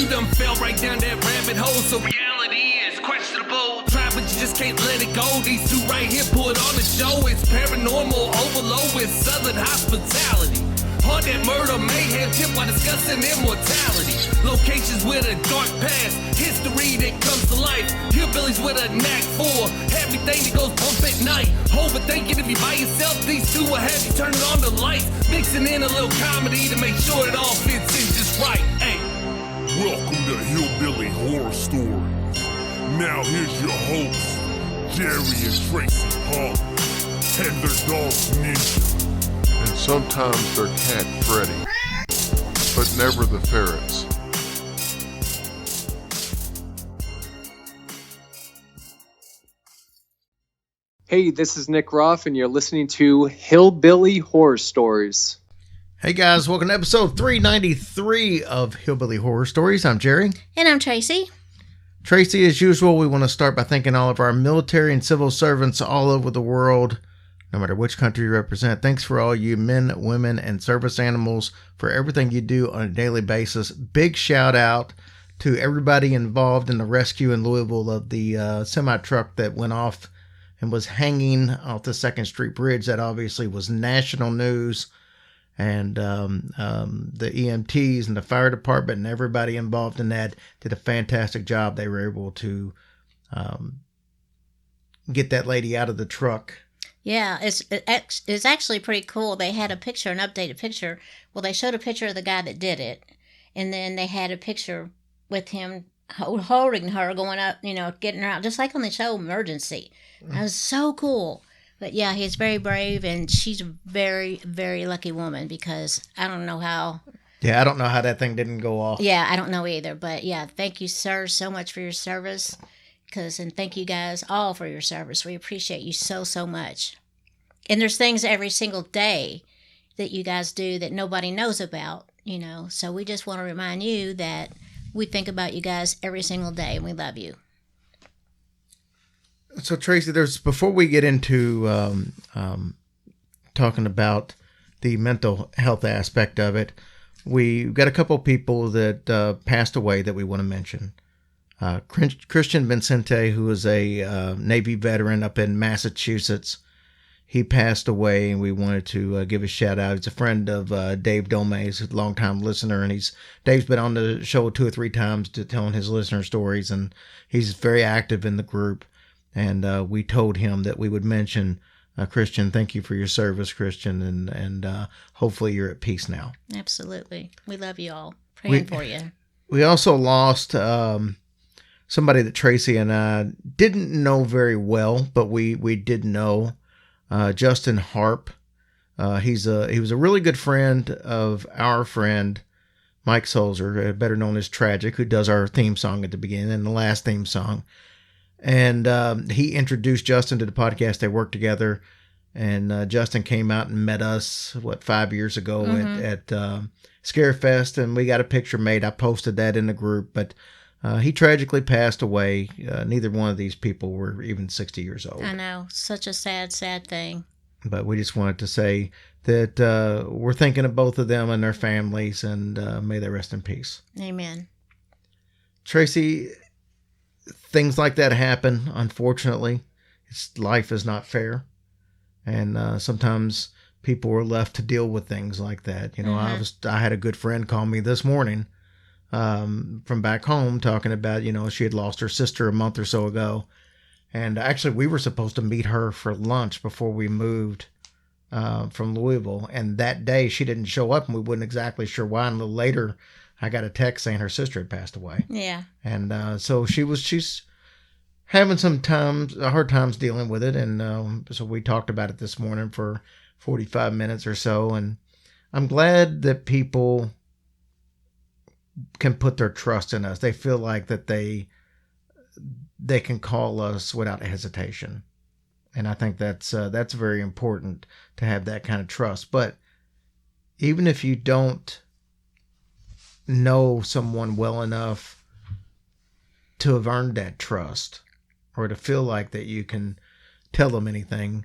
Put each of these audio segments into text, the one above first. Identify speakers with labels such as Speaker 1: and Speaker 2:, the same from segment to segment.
Speaker 1: You done fell right down that rabbit hole, so reality is questionable. Try, but you just can't let it go. These two right here put on the show. It's paranormal overload with southern hospitality. Haunted murder, mayhem, tip while discussing immortality. Locations with a dark past, history that comes to life. Hillbillies with a knack for everything that goes bump at night. Overthinking if you by yourself, these two will have you turning on the lights. Mixing in a little comedy to make sure it all fits in just right. Hey.
Speaker 2: Welcome to Hillbilly Horror Stories. Now here's your hosts, Jerry and Tracy Hall, and their dog Ninja.
Speaker 3: And sometimes their cat Freddy, but never the ferrets.
Speaker 4: Hey, this is Nick Ruff, and you're listening to Hillbilly Horror Stories.
Speaker 5: Hey guys, welcome to episode 393 of Hillbilly Horror Stories. I'm Jerry.
Speaker 6: And I'm Tracy.
Speaker 5: Tracy, as usual, we want to start by thanking all of our military and civil servants all over the world, no matter which country you represent. Thanks for all you men, women, and service animals for everything you do on a daily basis. Big shout out to everybody involved in the rescue in Louisville of the semi-truck that went off and was hanging off the 2nd Street Bridge. That obviously was national news. And the EMTs and the fire department and everybody involved in that did a fantastic job. They were able to get that lady out of the truck.
Speaker 6: Yeah, it's actually pretty cool. They had a picture, an updated picture. Well, they showed a picture of the guy that did it, and then they had a picture with him holding her, going up, getting her out, just like on the show Emergency. That was so cool. But yeah, he's very brave, and she's a very, very lucky woman because I don't know how.
Speaker 5: Yeah, I don't know how that thing didn't go off.
Speaker 6: Yeah, I don't know either. But yeah, thank you, sir, so much for your service. And thank you guys all for your service. We appreciate you so, so much. And there's things every single day that you guys do that nobody knows about, So we just want to remind you that we think about you guys every single day, and we love you.
Speaker 5: So Tracy, before we get into talking about the mental health aspect of it, we've got a couple people that passed away that we want to mention. Christian Vincente, who is a Navy veteran up in Massachusetts, he passed away, and we wanted to give a shout out. He's a friend of Dave Dome's, a longtime listener, and Dave's been on the show 2 or 3 times to telling his listener stories, and he's very active in the group. And we told him that we would mention Christian. Thank you for your service, Christian, and hopefully you're at peace now.
Speaker 6: Absolutely. We love you all. Praying for you.
Speaker 5: We also lost somebody that Tracy and I didn't know very well, but we did know, Justin Harp. He was a really good friend of our friend Mike Solzer, better known as Tragic, who does our theme song at the beginning and the last theme song. And he introduced Justin to the podcast. They worked together, and Justin came out and met us 5 years ago at Scarefest, and we got a picture made. I posted that in the group, but he tragically passed away. Neither one of these people were even 60 years old.
Speaker 6: I know, such a sad thing.
Speaker 5: But we just wanted to say that we're thinking of both of them and their families, and may they rest in peace.
Speaker 6: Amen.
Speaker 5: Tracy, things like that happen, unfortunately. Life is not fair. And sometimes people are left to deal with things like that. I had a good friend call me this morning from back home talking about, she had lost her sister a month or so ago. And actually, we were supposed to meet her for lunch before we moved from Louisville. And that day, she didn't show up, and we weren't exactly sure why. And a little later, I got a text saying her sister had passed away.
Speaker 6: Yeah.
Speaker 5: And so she's having some hard times dealing with it. And so we talked about it this morning for 45 minutes or so. And I'm glad that people can put their trust in us. They feel like that they can call us without hesitation. And I think that's very important to have that kind of trust. But even if you don't know someone well enough to have earned that trust, or to feel like that you can tell them anything,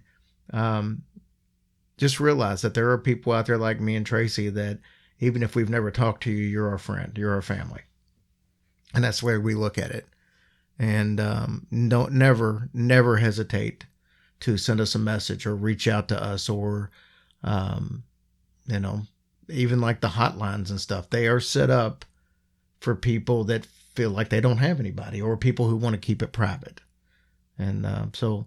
Speaker 5: just realize that there are people out there like me and Tracy that even if we've never talked to you, you're our friend, you're our family. And that's the way we look at it. And don't never hesitate to send us a message or reach out to us, or even like the hotlines and stuff. They are set up for people that feel like they don't have anybody, or people who want to keep it private. And so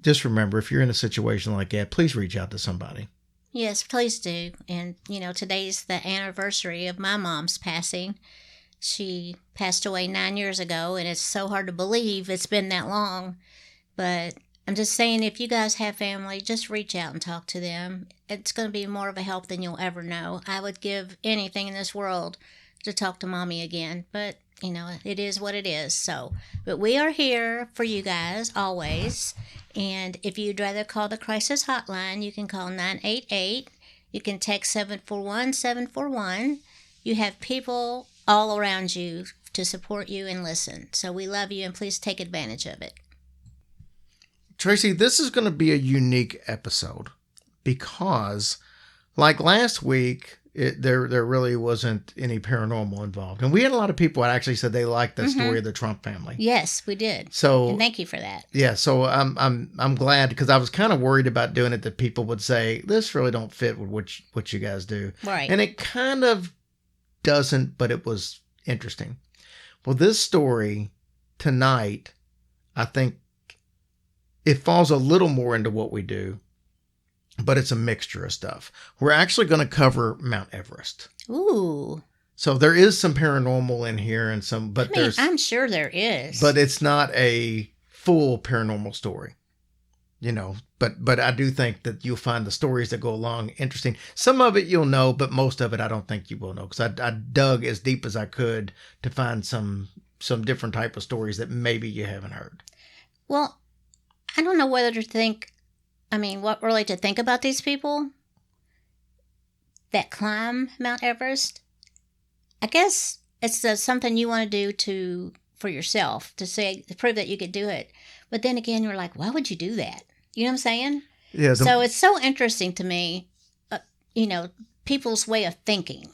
Speaker 5: just remember, if you're in a situation like that, please reach out to somebody.
Speaker 6: Yes, please do. And, today's the anniversary of my mom's passing. She passed away 9 years ago, and it's so hard to believe it's been that long. But I'm just saying, if you guys have family, just reach out and talk to them. It's going to be more of a help than you'll ever know. I would give anything in this world to talk to Mommy again. But, it is what it is. But we are here for you guys always. And if you'd rather call the crisis hotline, you can call 988. You can text 741-741. You have people all around you to support you and listen. So we love you, and please take advantage of it.
Speaker 5: Tracy, this is going to be a unique episode because, like last week, there really wasn't any paranormal involved. And we had a lot of people that actually said they liked the story of the Trump family.
Speaker 6: Yes, we did.
Speaker 5: So,
Speaker 6: and thank you for that.
Speaker 5: Yeah, so I'm glad, because I was kind of worried about doing it, that people would say, this really don't fit with what you guys do.
Speaker 6: Right.
Speaker 5: And it kind of doesn't, but it was interesting. Well, this story tonight, I think it falls a little more into what we do, but it's a mixture of stuff. We're actually going to cover Mount Everest.
Speaker 6: Ooh.
Speaker 5: So there is some paranormal in here, and some, but
Speaker 6: I'm sure there is.
Speaker 5: But it's not a full paranormal story, But I do think that you'll find the stories that go along interesting. Some of it you'll know, but most of it I don't think you will know, because I dug as deep as I could to find some different type of stories that maybe you haven't heard.
Speaker 6: Well, I don't know whether to think, what really to think about these people that climb Mount Everest. I guess it's something you want to do for yourself, to prove that you could do it. But then again, you're like, why would you do that? You know what I'm saying?
Speaker 5: Yeah.
Speaker 6: So it's so interesting to me, people's way of thinking.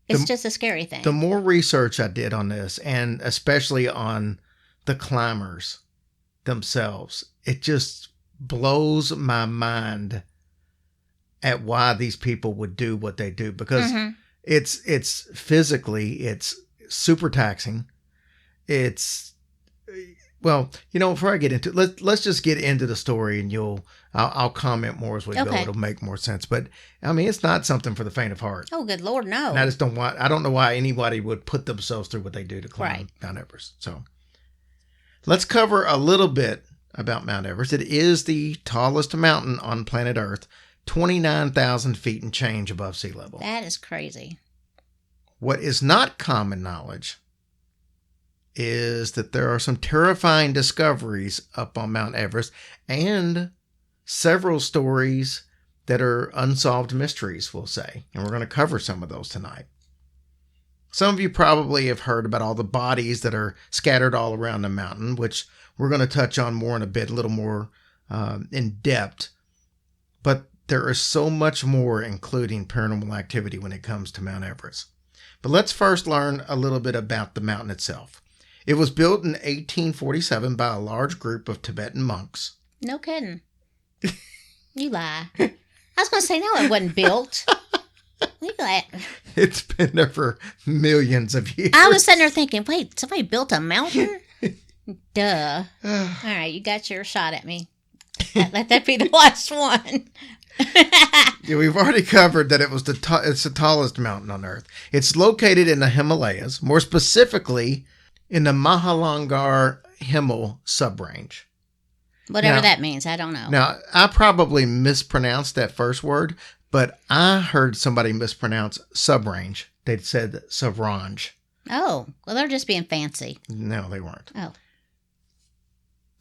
Speaker 6: It's just a scary thing.
Speaker 5: The more research I did on this, and especially on the climbers themselves, it just blows my mind at why these people would do what they do, because it's physically, it's super taxing. It's, well, before I get into it, let's just get into the story, and I'll comment more as we go. It'll make more sense. But it's not something for the faint of heart.
Speaker 6: Oh, good Lord, no.
Speaker 5: And I don't know why anybody would put themselves through what they do to climb Mount Everest. So let's cover a little bit about Mount Everest. It is the tallest mountain on planet Earth, 29,000 feet and change above sea level.
Speaker 6: That is crazy.
Speaker 5: What is not common knowledge is that there are some terrifying discoveries up on Mount Everest, and several stories that are unsolved mysteries, we'll say. And we're going to cover some of those tonight. Some of you probably have heard about all the bodies that are scattered all around the mountain, which we're going to touch on more in a bit, a little more in depth. But there is so much more, including paranormal activity, when it comes to Mount Everest. But let's first learn a little bit about the mountain itself. It was built in 1847 by a large group of Tibetan monks.
Speaker 6: No kidding. You lie. I was going to say, no, it wasn't built. You lie.
Speaker 5: It's been there for millions of years.
Speaker 6: I was sitting there thinking, wait, somebody built a mountain? Duh. All right, you got your shot at me. Let that be the last one.
Speaker 5: Yeah, we've already covered that it's the tallest mountain on Earth. It's located in the Himalayas, more specifically in the Mahalangar Himal subrange.
Speaker 6: Whatever that means, I don't know.
Speaker 5: Now, I probably mispronounced that first word, but I heard somebody mispronounce subrange. They said subrange.
Speaker 6: Oh, well, they're just being fancy.
Speaker 5: No, they weren't.
Speaker 6: Oh.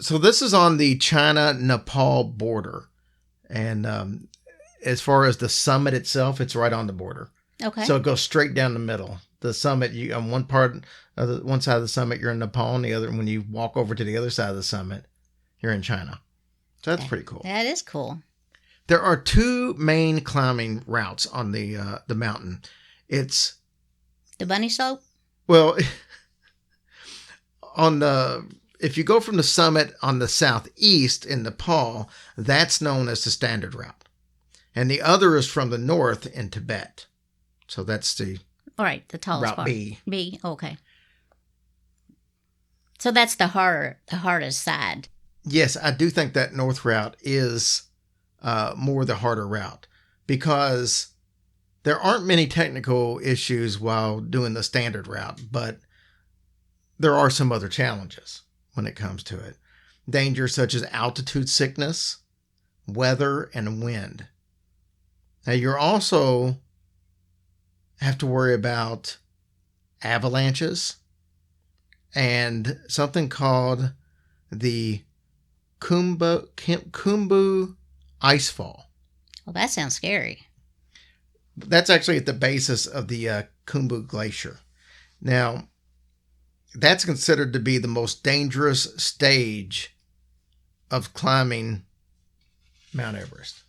Speaker 5: So this is on the China-Nepal border. And as far as the summit itself, it's right on the border.
Speaker 6: Okay.
Speaker 5: So it goes straight down the middle. The summit, you on one side of the summit, you're in Nepal, and the other, when you walk over to the other side of the summit, you're in China. So that's pretty cool.
Speaker 6: That is cool.
Speaker 5: There are two main climbing routes on the mountain. It's
Speaker 6: the bunny slope.
Speaker 5: Well, if you go from the summit on the southeast in Nepal, that's known as the standard route. And the other is from the north in Tibet. So that's the
Speaker 6: All right, the tallest
Speaker 5: route
Speaker 6: part.
Speaker 5: B.
Speaker 6: B, okay. So that's the hardest side.
Speaker 5: Yes, I do think that north route is more the harder route because there aren't many technical issues while doing the standard route, but there are some other challenges when it comes to it. Dangers such as altitude sickness, weather, and wind. Now, you also have to worry about avalanches and something called the Khumbu Icefall.
Speaker 6: Well, that sounds scary.
Speaker 5: That's actually at the basis of the Khumbu Glacier. Now, that's considered to be the most dangerous stage of climbing Mount Everest.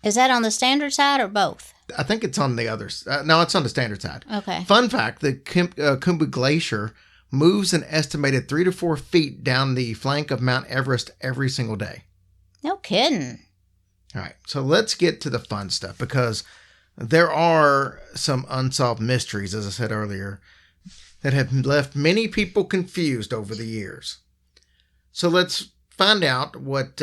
Speaker 6: Is that on the standard side or both?
Speaker 5: I think it's on the others. No, it's on the standard side.
Speaker 6: Okay.
Speaker 5: Fun fact, the Khumbu Glacier moves an estimated 3 to 4 feet down the flank of Mount Everest every single day.
Speaker 6: No kidding.
Speaker 5: All right, so let's get to the fun stuff because there are some unsolved mysteries, as I said earlier, that have left many people confused over the years. So let's find out what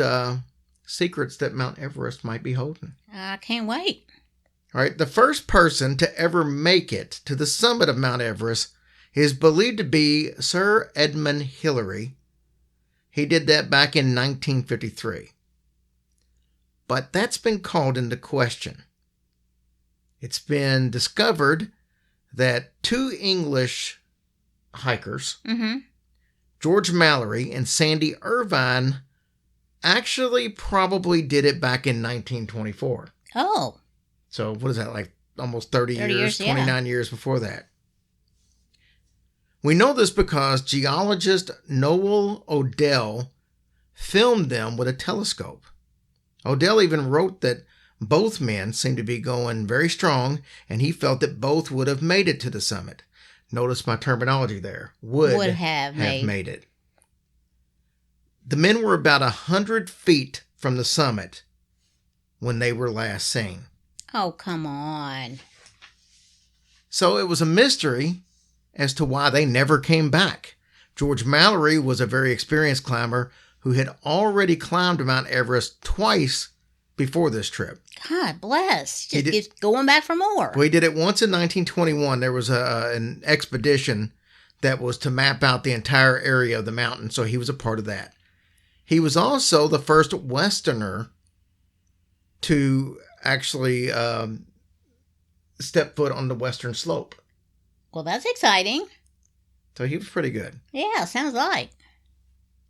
Speaker 5: secrets that Mount Everest might be holding.
Speaker 6: I can't wait.
Speaker 5: All right, the first person to ever make it to the summit of Mount Everest is believed to be Sir Edmund Hillary. He did that back in 1953. But that's been called into question. It's been discovered that 2 English hikers, George Mallory and Sandy Irvine, actually probably did it back in 1924.
Speaker 6: Oh.
Speaker 5: So what is that, like almost 30 years, 29 years before that? We know this because geologist Noel Odell filmed them with a telescope. Odell even wrote that both men seemed to be going very strong, and he felt that both would have made it to the summit. Notice my terminology there. Would have made it. The men were about 100 feet from the summit when they were last seen.
Speaker 6: Oh, come on.
Speaker 5: So it was a mystery as to why they never came back. George Mallory was a very experienced climber who had already climbed Mount Everest twice before this trip.
Speaker 6: God bless. Just keeps going back for more.
Speaker 5: Well, he did it once in 1921. There was an expedition that was to map out the entire area of the mountain, so he was a part of that. He was also the first Westerner to actually step foot on the western slope.
Speaker 6: Well, that's exciting.
Speaker 5: So he was pretty good.
Speaker 6: Yeah, sounds like.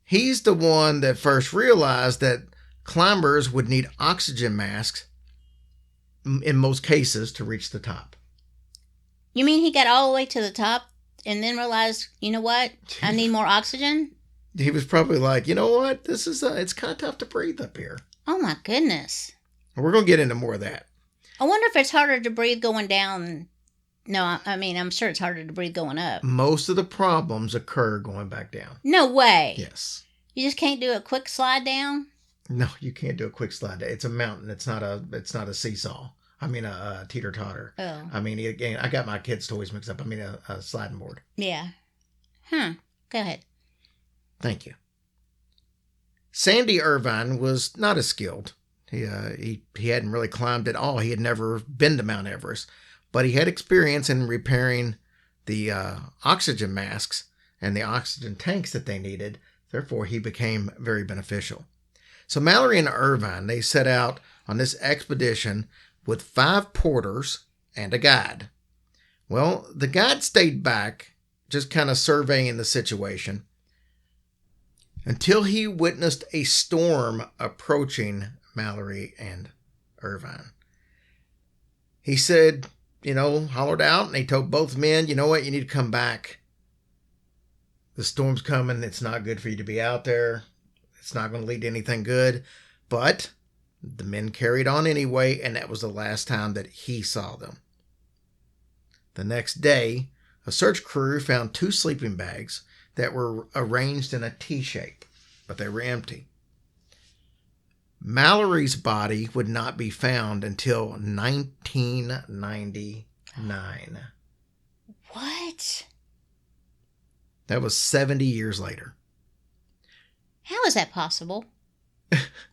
Speaker 5: He's the one that first realized that climbers would need oxygen masks in most cases to reach the top.
Speaker 6: You mean he got all the way to the top and then realized, you know what? I need more oxygen?
Speaker 5: He was probably like, you know what? This is it's kind of tough to breathe up here.
Speaker 6: Oh my goodness.
Speaker 5: We're going to get into more of that.
Speaker 6: I wonder if it's harder to breathe going down. No, I mean, I'm sure it's harder to breathe going up.
Speaker 5: Most of the problems occur going back down.
Speaker 6: No way.
Speaker 5: Yes.
Speaker 6: You just can't do a quick slide down?
Speaker 5: No, you can't do a quick slide down. It's a mountain. It's not a seesaw. I mean, a teeter-totter.
Speaker 6: Oh.
Speaker 5: I mean, again, I got my kids' toys mixed up. I mean, a sliding board.
Speaker 6: Yeah. Go ahead.
Speaker 5: Thank you. Sandy Irvine was not as skilled. He hadn't really climbed at all. He had never been to Mount Everest, but he had experience in repairing the oxygen masks and the oxygen tanks that they needed. Therefore, he became very beneficial. So Mallory and Irvine, they set out on this expedition with 5 porters and a guide. Well, the guide stayed back, just kind of surveying the situation, until he witnessed a storm approaching Mallory and Irvine. He said, hollered out, and he told both men, you know what, you need to come back. The storm's coming. It's not good for you to be out there. It's not going to lead to anything good. But the men carried on anyway, and that was the last time that he saw them. The next day, a search crew found 2 sleeping bags that were arranged in a T shape, but they were empty. Mallory's body would not be found until 1999.
Speaker 6: What?
Speaker 5: That was 70 years later.
Speaker 6: How is that possible?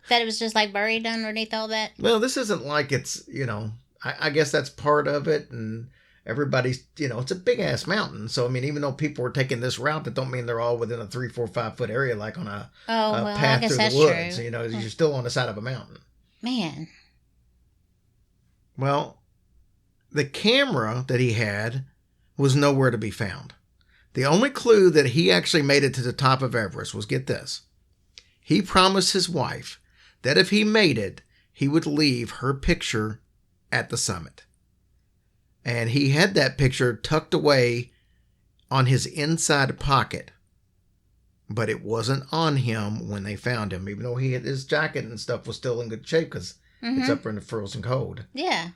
Speaker 6: That it was just like buried underneath all that?
Speaker 5: Well, this isn't like it's, I guess that's part of it. And everybody's, it's a big ass mountain. So, I mean, even though people were taking this route, that don't mean they're all within a 3, 4, 5 foot area, like on a path through the woods.
Speaker 6: True.
Speaker 5: You're still on the side of a mountain.
Speaker 6: Man.
Speaker 5: Well, the camera that he had was nowhere to be found. The only clue that he actually made it to the top of Everest was, get this, he promised his wife that if he made it, he would leave her picture at the summit. And he had that picture tucked away on his inside pocket, but it wasn't on him when they found him, even though his jacket and stuff was still in good shape because it's up in the frozen cold.
Speaker 6: Yeah.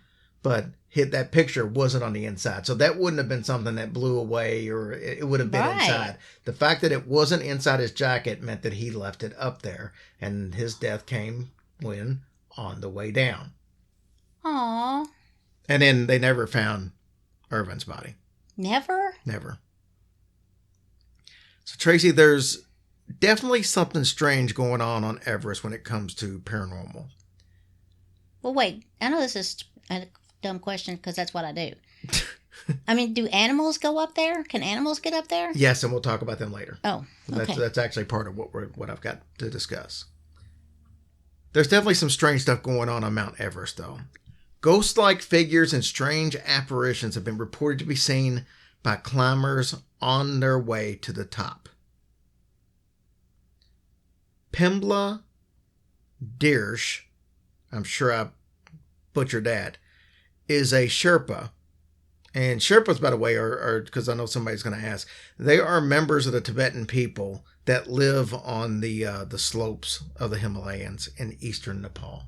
Speaker 5: But that picture wasn't on the inside. So that wouldn't have been something that blew away, or it would have been inside. The fact that it wasn't inside his jacket meant that he left it up there. And his death came when on the way down.
Speaker 6: Aww.
Speaker 5: And then they never found Irvin's body.
Speaker 6: Never?
Speaker 5: Never. So Tracy, there's definitely something strange going on Everest when it comes to paranormal.
Speaker 6: Well, wait. I know this is a dumb question because that's what I do. I mean, do animals go up there? Can animals get up there?
Speaker 5: Yes, and we'll talk about them later.
Speaker 6: Oh, okay.
Speaker 5: That's actually part of what I've got to discuss. There's definitely some strange stuff going on Mount Everest, though. Ghost-like figures and strange apparitions have been reported to be seen by climbers on their way to the top. Pembla Dirsch, I'm sure I butchered that, is a Sherpa. And Sherpas, by the way, are because I know somebody's going to ask, they are members of the Tibetan people that live on the slopes of the Himalayas in eastern Nepal.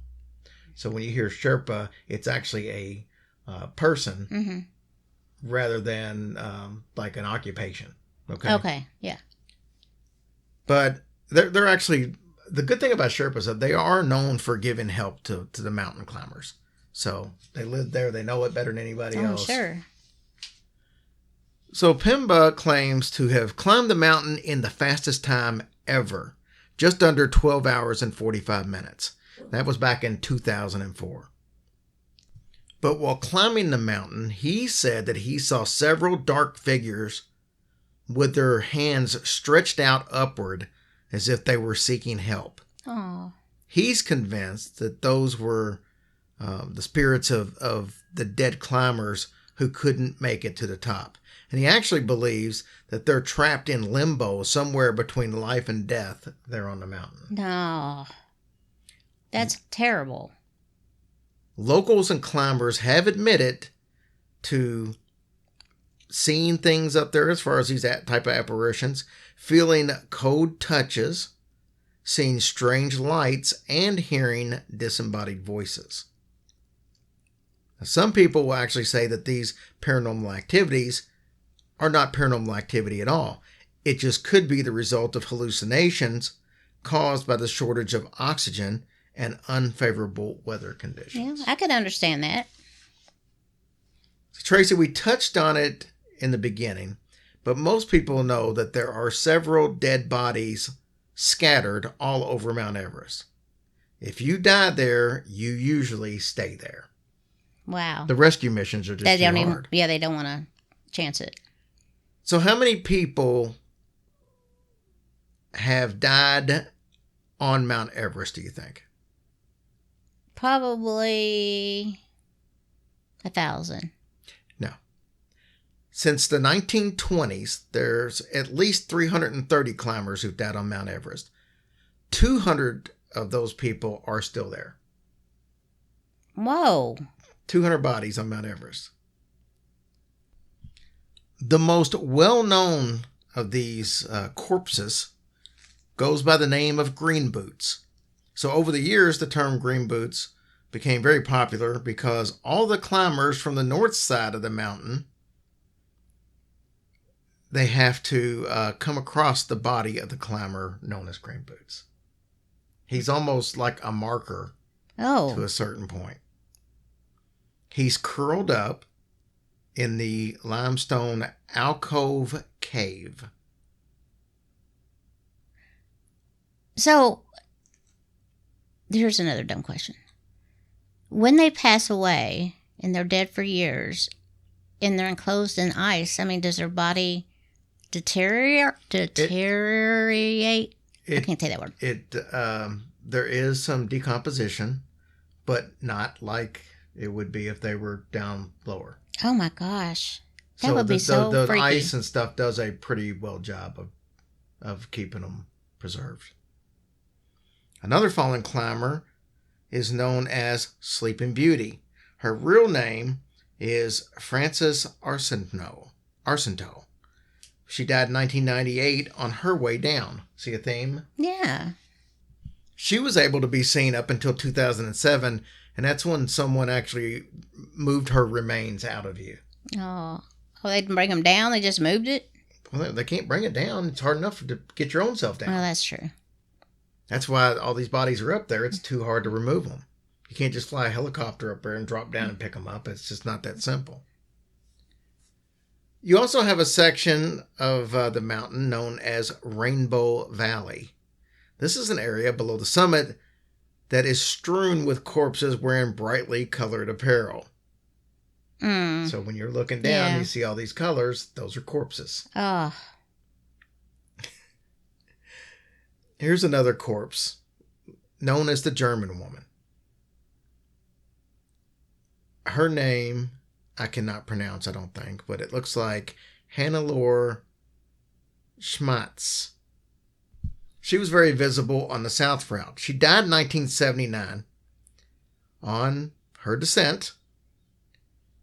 Speaker 5: So when you hear Sherpa, it's actually a person rather than like an occupation. Okay.
Speaker 6: Okay. Yeah.
Speaker 5: But they're actually, the good thing about Sherpas is that they are known for giving help to the mountain climbers. So they live there. They know it better than anybody else.
Speaker 6: Oh, sure.
Speaker 5: So Pemba claims to have climbed the mountain in the fastest time ever, just under 12 hours and 45 minutes. That was back in 2004. But while climbing the mountain, he said that he saw several dark figures with their hands stretched out upward as if they were seeking help.
Speaker 6: Oh.
Speaker 5: He's convinced that those were the spirits of the dead climbers who couldn't make it to the top. And he actually believes that they're trapped in limbo somewhere between life and death there on the mountain.
Speaker 6: No. That's terrible.
Speaker 5: Locals and climbers have admitted to seeing things up there as far as these type of apparitions, feeling cold touches, seeing strange lights, and hearing disembodied voices. Now, some people will actually say that these paranormal activities are not paranormal activity at all. It just could be the result of hallucinations caused by the shortage of oxygen and unfavorable weather conditions.
Speaker 6: Yeah, I could understand that.
Speaker 5: So, Tracy, we touched on it in the beginning, but most people know that there are several dead bodies scattered all over Mount Everest. If you die there, you usually stay there.
Speaker 6: Wow.
Speaker 5: The rescue missions are just too hard.
Speaker 6: They don't want to chance it.
Speaker 5: So how many people have died on Mount Everest, do you think?
Speaker 6: Probably 1,000.
Speaker 5: No. Since the 1920s, there's at least 330 climbers who've died on Mount Everest. 200 of those people are still there.
Speaker 6: Whoa.
Speaker 5: 200 bodies on Mount Everest. The most well-known of these corpses goes by the name of green boots. So over the years, the term green boots became very popular because all the climbers from the north side of the mountain, they have to come across the body of the climber known as Green Boots. He's almost like a marker to a certain point. He's curled up in the limestone alcove cave.
Speaker 6: So, here's another dumb question. When they pass away and they're dead for years and they're enclosed in ice, I mean, does their body deteriorate? I can't say that word.
Speaker 5: There is some decomposition, but not like it would be if they were down lower.
Speaker 6: Oh my gosh. That would be so
Speaker 5: the
Speaker 6: freaky.
Speaker 5: ice and stuff does a pretty well job of keeping them preserved. Another fallen climber is known as Sleeping Beauty. Her real name is Frances Arcento. She died in 1998 on her way down. See a theme?
Speaker 6: Yeah.
Speaker 5: She was able to be seen up until 2007, and that's when someone actually moved her remains out of view.
Speaker 6: Oh, they didn't bring them down? They just moved it?
Speaker 5: Well, they can't bring it down. It's hard enough to get your own self down.
Speaker 6: Well, that's true.
Speaker 5: That's why all these bodies are up there. It's too hard to remove them. You can't just fly a helicopter up there and drop down and pick them up. It's just not that simple. You also have a section of the mountain known as Rainbow Valley. This is an area below the summit that is strewn with corpses wearing brightly colored apparel. So when you're looking down, you see all these colors. Those are corpses.
Speaker 6: Oh.
Speaker 5: Here's another corpse, known as the German woman. Her name, I cannot pronounce, I don't think, but it looks like Hannelore Schmatz. She was very visible on the south route. She died in 1979 on her descent.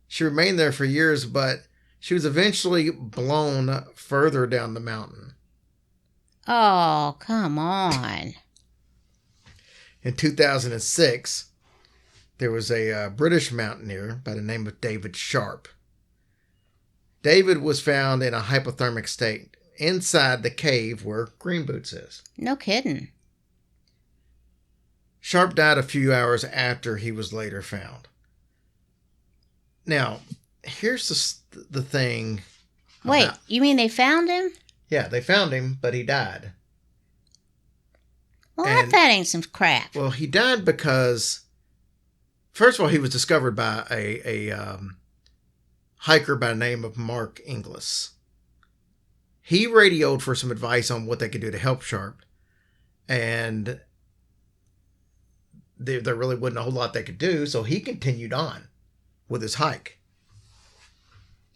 Speaker 5: She remained there for years, but she was eventually blown further down the mountain.
Speaker 6: Oh, come on.
Speaker 5: In 2006, there was a British mountaineer by the name of David Sharp. David was found in a hypothermic state inside the cave where Green Boots is.
Speaker 6: No kidding.
Speaker 5: Sharp died a few hours after he was later found. Now, here's the thing.
Speaker 6: Wait, you mean they found him?
Speaker 5: Yeah, they found him, but he died.
Speaker 6: Well, that ain't some crap.
Speaker 5: Well, he died because, first of all, he was discovered by a hiker by the name of Mark Inglis. He radioed for some advice on what they could do to help Sharp, and there really wasn't a whole lot they could do, so he continued on with his hike.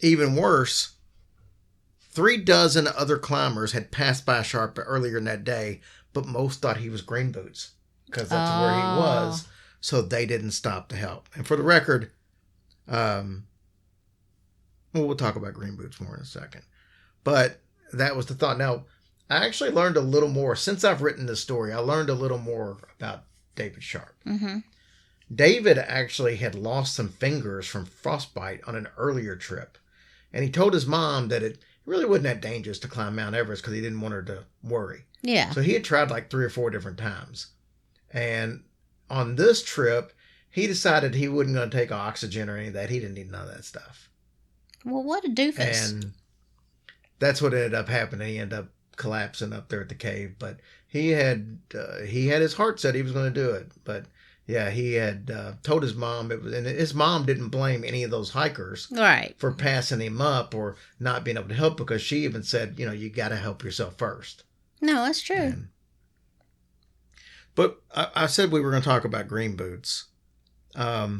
Speaker 5: Even worse, 36 other climbers had passed by Sharp earlier in that day, but most thought he was Green Boots because that's where he was, so they didn't stop to help. And for the record, we'll talk about Green Boots more in a second, but that was the thought. Now, I actually learned a little more since I've written this story. I learned a little more about David Sharp.
Speaker 6: Mm-hmm.
Speaker 5: David actually had lost some fingers from frostbite on an earlier trip, and he told his mom that it really wasn't that dangerous to climb Mount Everest because he didn't want her to worry.
Speaker 6: Yeah.
Speaker 5: So he had tried like 3 or 4 different times. And on this trip, he decided he wasn't going to take oxygen or any of that. He didn't need none of that stuff.
Speaker 6: Well, what a doofus.
Speaker 5: And that's what ended up happening. He ended up collapsing up there at the cave. But he had his heart set he was going to do it. But yeah, he had told his mom, and his mom didn't blame any of those hikers for passing him up or not being able to help, because she even said, you got to help yourself first.
Speaker 6: No, that's true.
Speaker 5: But I said we were going to talk about Green Boots. No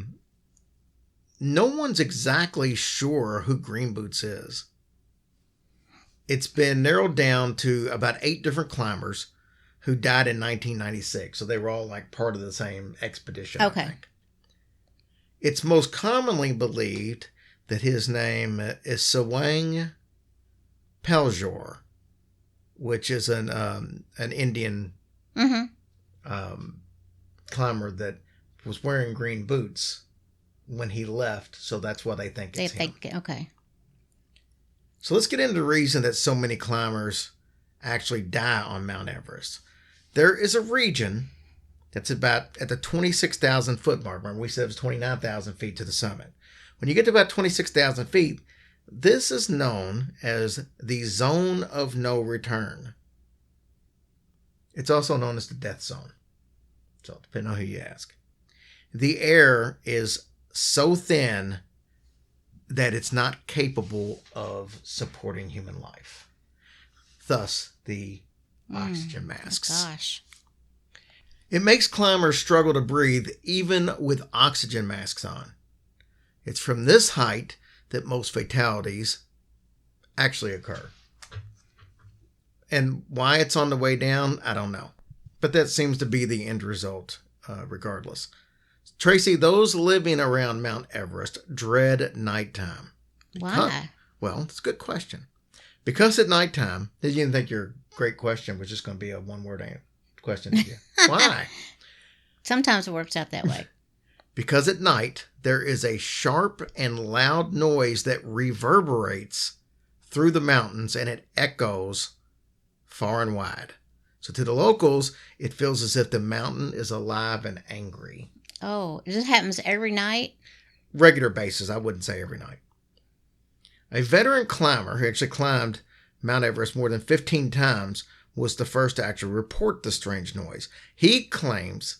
Speaker 5: one's exactly sure who Green Boots is. It's been narrowed down to about 8 different climbers who died in 1996. So they were all like part of the same expedition.
Speaker 6: Okay.
Speaker 5: I think. It's most commonly believed that his name is Sawang Peljor, which is an Indian climber that was wearing green boots when he left. So that's why they think it's him.
Speaker 6: Okay.
Speaker 5: So let's get into the reason that so many climbers actually die on Mount Everest. There is a region that's about at the 26,000 foot mark. Remember, we said it was 29,000 feet to the summit. When you get to about 26,000 feet, this is known as the zone of no return. It's also known as the death zone. So, depending on who you ask. The air is so thin that it's not capable of supporting human life. Thus, the oxygen masks.
Speaker 6: Gosh.
Speaker 5: It makes climbers struggle to breathe even with oxygen masks on. It's from this height that most fatalities actually occur. And why it's on the way down, I don't know. But that seems to be the end result, regardless. Tracy, those living around Mount Everest dread nighttime.
Speaker 6: Why?
Speaker 5: Well, it's a good question. Because at nighttime, did you think your great question was just going to be a one-word question to you? Why?
Speaker 6: Sometimes it works out that way.
Speaker 5: Because at night, there is a sharp and loud noise that reverberates through the mountains and it echoes far and wide. So to the locals, it feels as if the mountain is alive and angry.
Speaker 6: Oh, this happens every night?
Speaker 5: Regular basis, I wouldn't say every night. A veteran climber who actually climbed Mount Everest more than 15 times was the first to actually report the strange noise. He claims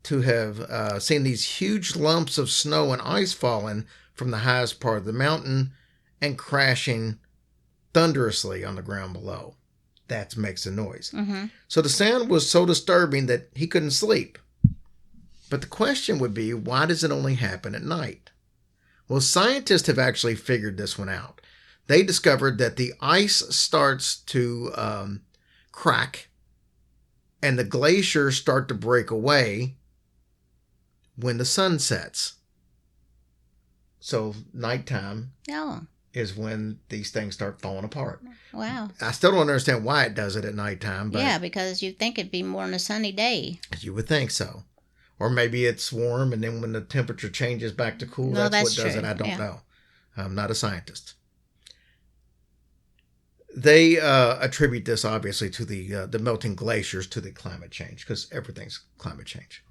Speaker 5: to have seen these huge lumps of snow and ice falling from the highest part of the mountain and crashing thunderously on the ground below. That makes a noise.
Speaker 6: Mm-hmm.
Speaker 5: So the sound was so disturbing that he couldn't sleep. But the question would be, why does it only happen at night? Well, scientists have actually figured this one out. They discovered that the ice starts to crack and the glaciers start to break away when the sun sets. So nighttime
Speaker 6: Oh,
Speaker 5: is when these things start falling apart.
Speaker 6: wow.
Speaker 5: I still don't understand why it does it at nighttime, but
Speaker 6: Yeah, because you'd think it'd be more on a sunny day.
Speaker 5: you would think so. Or maybe it's warm, and then when the temperature changes back to cool,
Speaker 6: No,
Speaker 5: that's
Speaker 6: that's
Speaker 5: what does
Speaker 6: true.
Speaker 5: it. I don't
Speaker 6: Yeah.
Speaker 5: know. I'm not a scientist. They attribute this, obviously, to the melting glaciers to the climate change, because everything's climate change.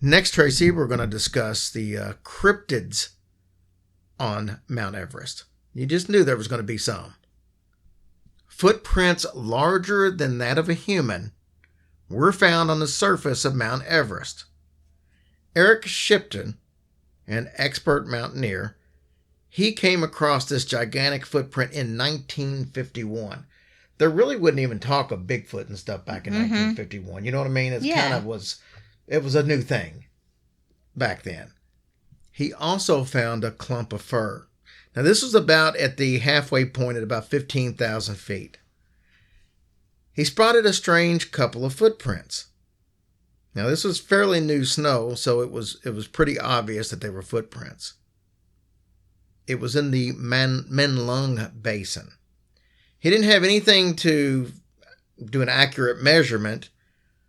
Speaker 5: Next, Tracy, we're going to discuss the cryptids on Mount Everest. You just knew there was going to be some. Footprints larger than that of a human were found on the surface of Mount Everest. Eric Shipton, an expert mountaineer, he came across this gigantic footprint in 1951. There really wouldn't even talk of Bigfoot and stuff back in 1951. You know what I mean? It
Speaker 6: Yeah.
Speaker 5: kind of was, it was a new thing back then. He also found a clump of fur. Now, this was about at the halfway point at about 15,000 feet. He spotted a strange couple of footprints. Now, this was fairly new snow, so it was pretty obvious that they were footprints. It was in the Menlung Basin. He didn't have anything to do an accurate measurement,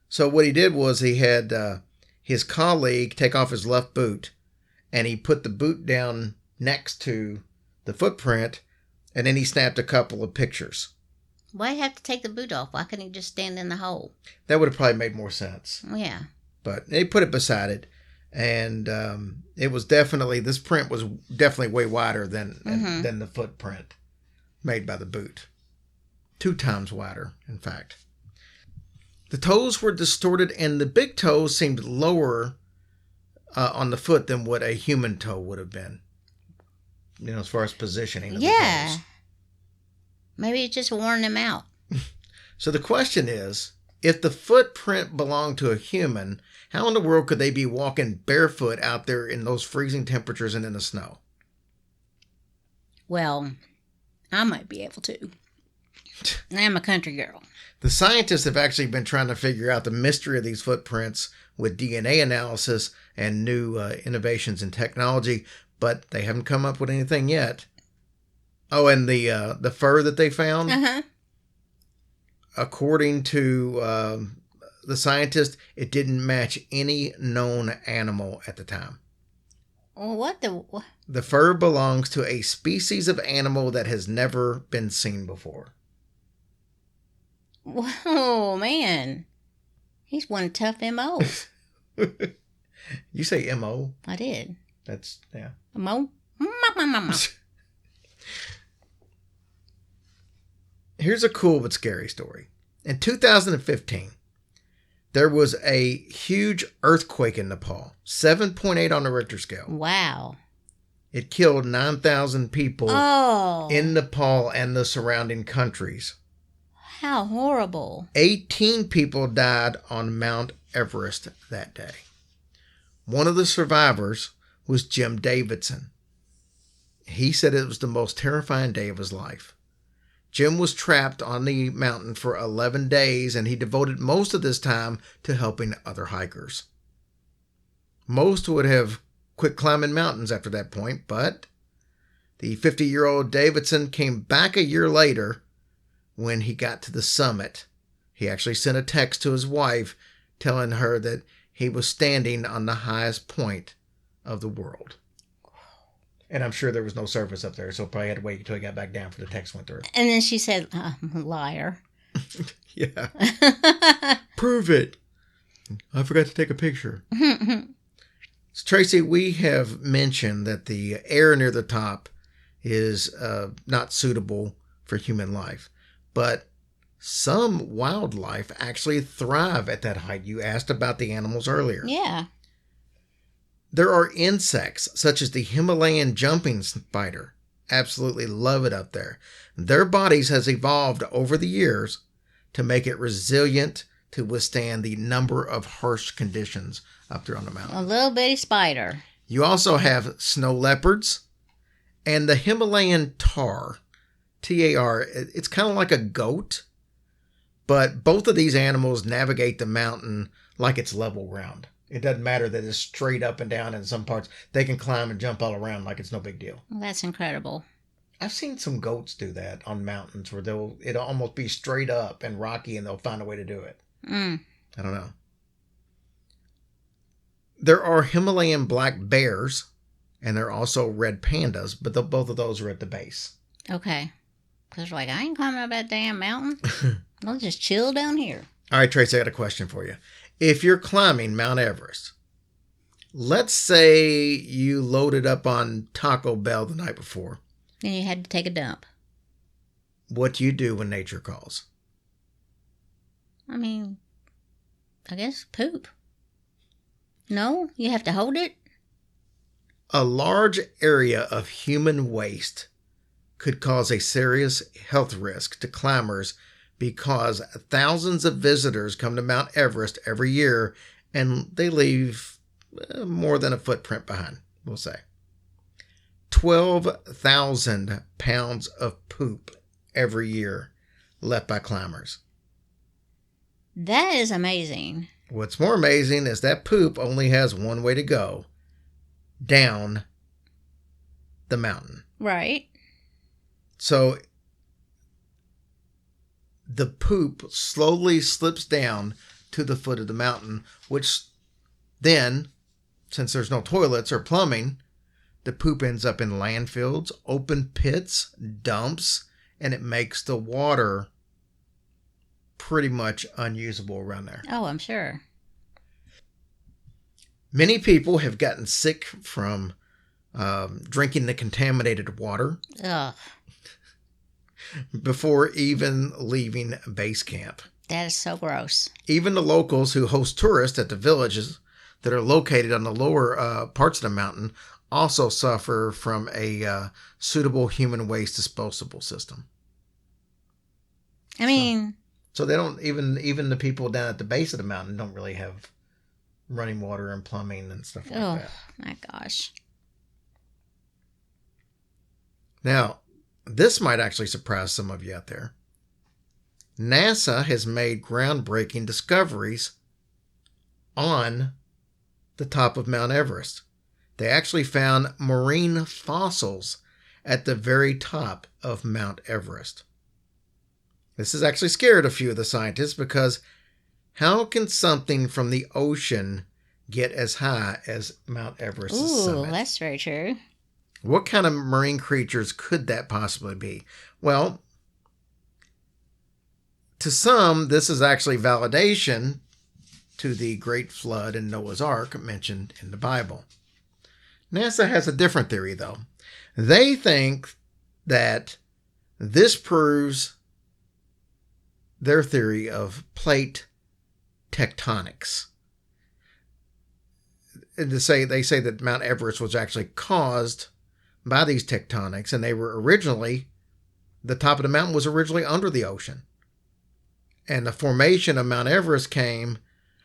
Speaker 5: so what he did was he had his colleague take off his left boot, and he put the boot down next to the footprint, and then he snapped a couple of pictures.
Speaker 6: Why have to take the boot off? Why couldn't he just stand in the hole?
Speaker 5: That would have probably made more sense.
Speaker 6: Yeah.
Speaker 5: But they put it beside it, and it was definitely, this print was definitely way wider than the footprint made by the boot. 2 times wider, in fact. The toes were distorted, and the big toes seemed lower on the foot than what a human toe would have been. You know, as far as positioning of the
Speaker 6: Yeah.
Speaker 5: toes.
Speaker 6: Maybe it just worn them out.
Speaker 5: So the question is, if the footprint belonged to a human, how in the world could they be walking barefoot out there in those freezing temperatures and in the snow?
Speaker 6: Well, I might be able to. I'm a country girl.
Speaker 5: The scientists have actually been trying to figure out the mystery of these footprints with DNA analysis and new innovations in technology, but they haven't come up with anything yet. Oh, and the fur that they found, according to the scientist, it didn't match any known animal at the time.
Speaker 6: What the?
Speaker 5: The fur belongs to a species of animal that has never been seen before.
Speaker 6: Oh, man. He's one tough M.O.
Speaker 5: You say M.O.?
Speaker 6: I did.
Speaker 5: That's, yeah.
Speaker 6: M.O.?
Speaker 5: Here's a cool but scary story. In 2015, there was a huge earthquake in Nepal, 7.8 on the Richter scale.
Speaker 6: Wow.
Speaker 5: It killed 9,000 people in Nepal and the surrounding countries.
Speaker 6: How horrible.
Speaker 5: 18 people died on Mount Everest that day. One of the survivors was Jim Davidson. He said it was the most terrifying day of his life. Jim was trapped on the mountain for 11 days, and he devoted most of this time to helping other hikers. Most would have quit climbing mountains after that point, but the 50-year-old Davidson came back a year later. When he got to the summit, he actually sent a text to his wife telling her that he was standing on the highest point of the world. And I'm sure there was no service up there, so probably had to wait until he got back down for the text went through.
Speaker 6: And then she said, liar.
Speaker 5: Yeah. Prove it. I forgot to take a picture. So, Tracy, we have mentioned that the air near the top is not suitable for human life. But some wildlife actually thrive at that height. You asked about the animals earlier.
Speaker 6: Yeah.
Speaker 5: There are insects such as the Himalayan jumping spider. Absolutely love it up there. Their bodies has evolved over the years to make it resilient to withstand the number of harsh conditions up there on the mountain.
Speaker 6: A little bitty spider.
Speaker 5: You also have snow leopards and the Himalayan tar. Tar, it's kind of like a goat, but both of these animals navigate the mountain like it's level ground. It doesn't matter that it's straight up and down in some parts. They can climb and jump all around like it's no big deal.
Speaker 6: Well, that's incredible.
Speaker 5: I've seen some goats do that on mountains where it'll almost be straight up and rocky and they'll find a way to do it. I don't know. There are Himalayan black bears and there are also red pandas, but both of those are at the base.
Speaker 6: Okay. Because like, I ain't climbing up that damn mountain. I'll just chill down here.
Speaker 5: All right, Tracy, I got a question for you. If you're climbing Mount Everest, let's say you loaded up on Taco Bell the night before.
Speaker 6: And you had to take a dump.
Speaker 5: What do you do when nature calls?
Speaker 6: I mean, I guess poop. No? You have to hold it?
Speaker 5: A large area of human waste could cause a serious health risk to climbers because thousands of visitors come to Mount Everest every year and they leave more than a footprint behind, we'll say. 12,000 pounds of poop every year left by climbers.
Speaker 6: That is amazing.
Speaker 5: What's more amazing is that poop only has one way to go, down the mountain.
Speaker 6: Right.
Speaker 5: So the poop slowly slips down to the foot of the mountain, which then, since there's no toilets or plumbing, the poop ends up in landfills, open pits, dumps, and it makes the water pretty much unusable around there.
Speaker 6: Oh, I'm sure.
Speaker 5: Many people have gotten sick from drinking the contaminated water.
Speaker 6: Ugh.
Speaker 5: Before even leaving base camp.
Speaker 6: That is so gross.
Speaker 5: Even the locals who host tourists at the villages that are located on the lower parts of the mountain also suffer from a suitable human waste disposable system.
Speaker 6: I mean...
Speaker 5: So they don't, even the people down at the base of the mountain don't really have running water and plumbing and stuff like that.
Speaker 6: Oh, my gosh.
Speaker 5: Now, this might actually surprise some of you out there. NASA has made groundbreaking discoveries on the top of Mount Everest. They actually found marine fossils at the very top of Mount Everest. This has actually scared a few of the scientists because how can something from the ocean get as high as Mount Everest's
Speaker 6: Ooh,
Speaker 5: summit.
Speaker 6: that's very true.
Speaker 5: What kind of marine creatures could that possibly be? Well, to some, this is actually validation to the Great Flood and Noah's Ark mentioned in the Bible. NASA has a different theory, though. They think that this proves their theory of plate tectonics. They say that Mount Everest was actually caused by these tectonics, and the top of the mountain was originally under the ocean. And the formation of Mount Everest came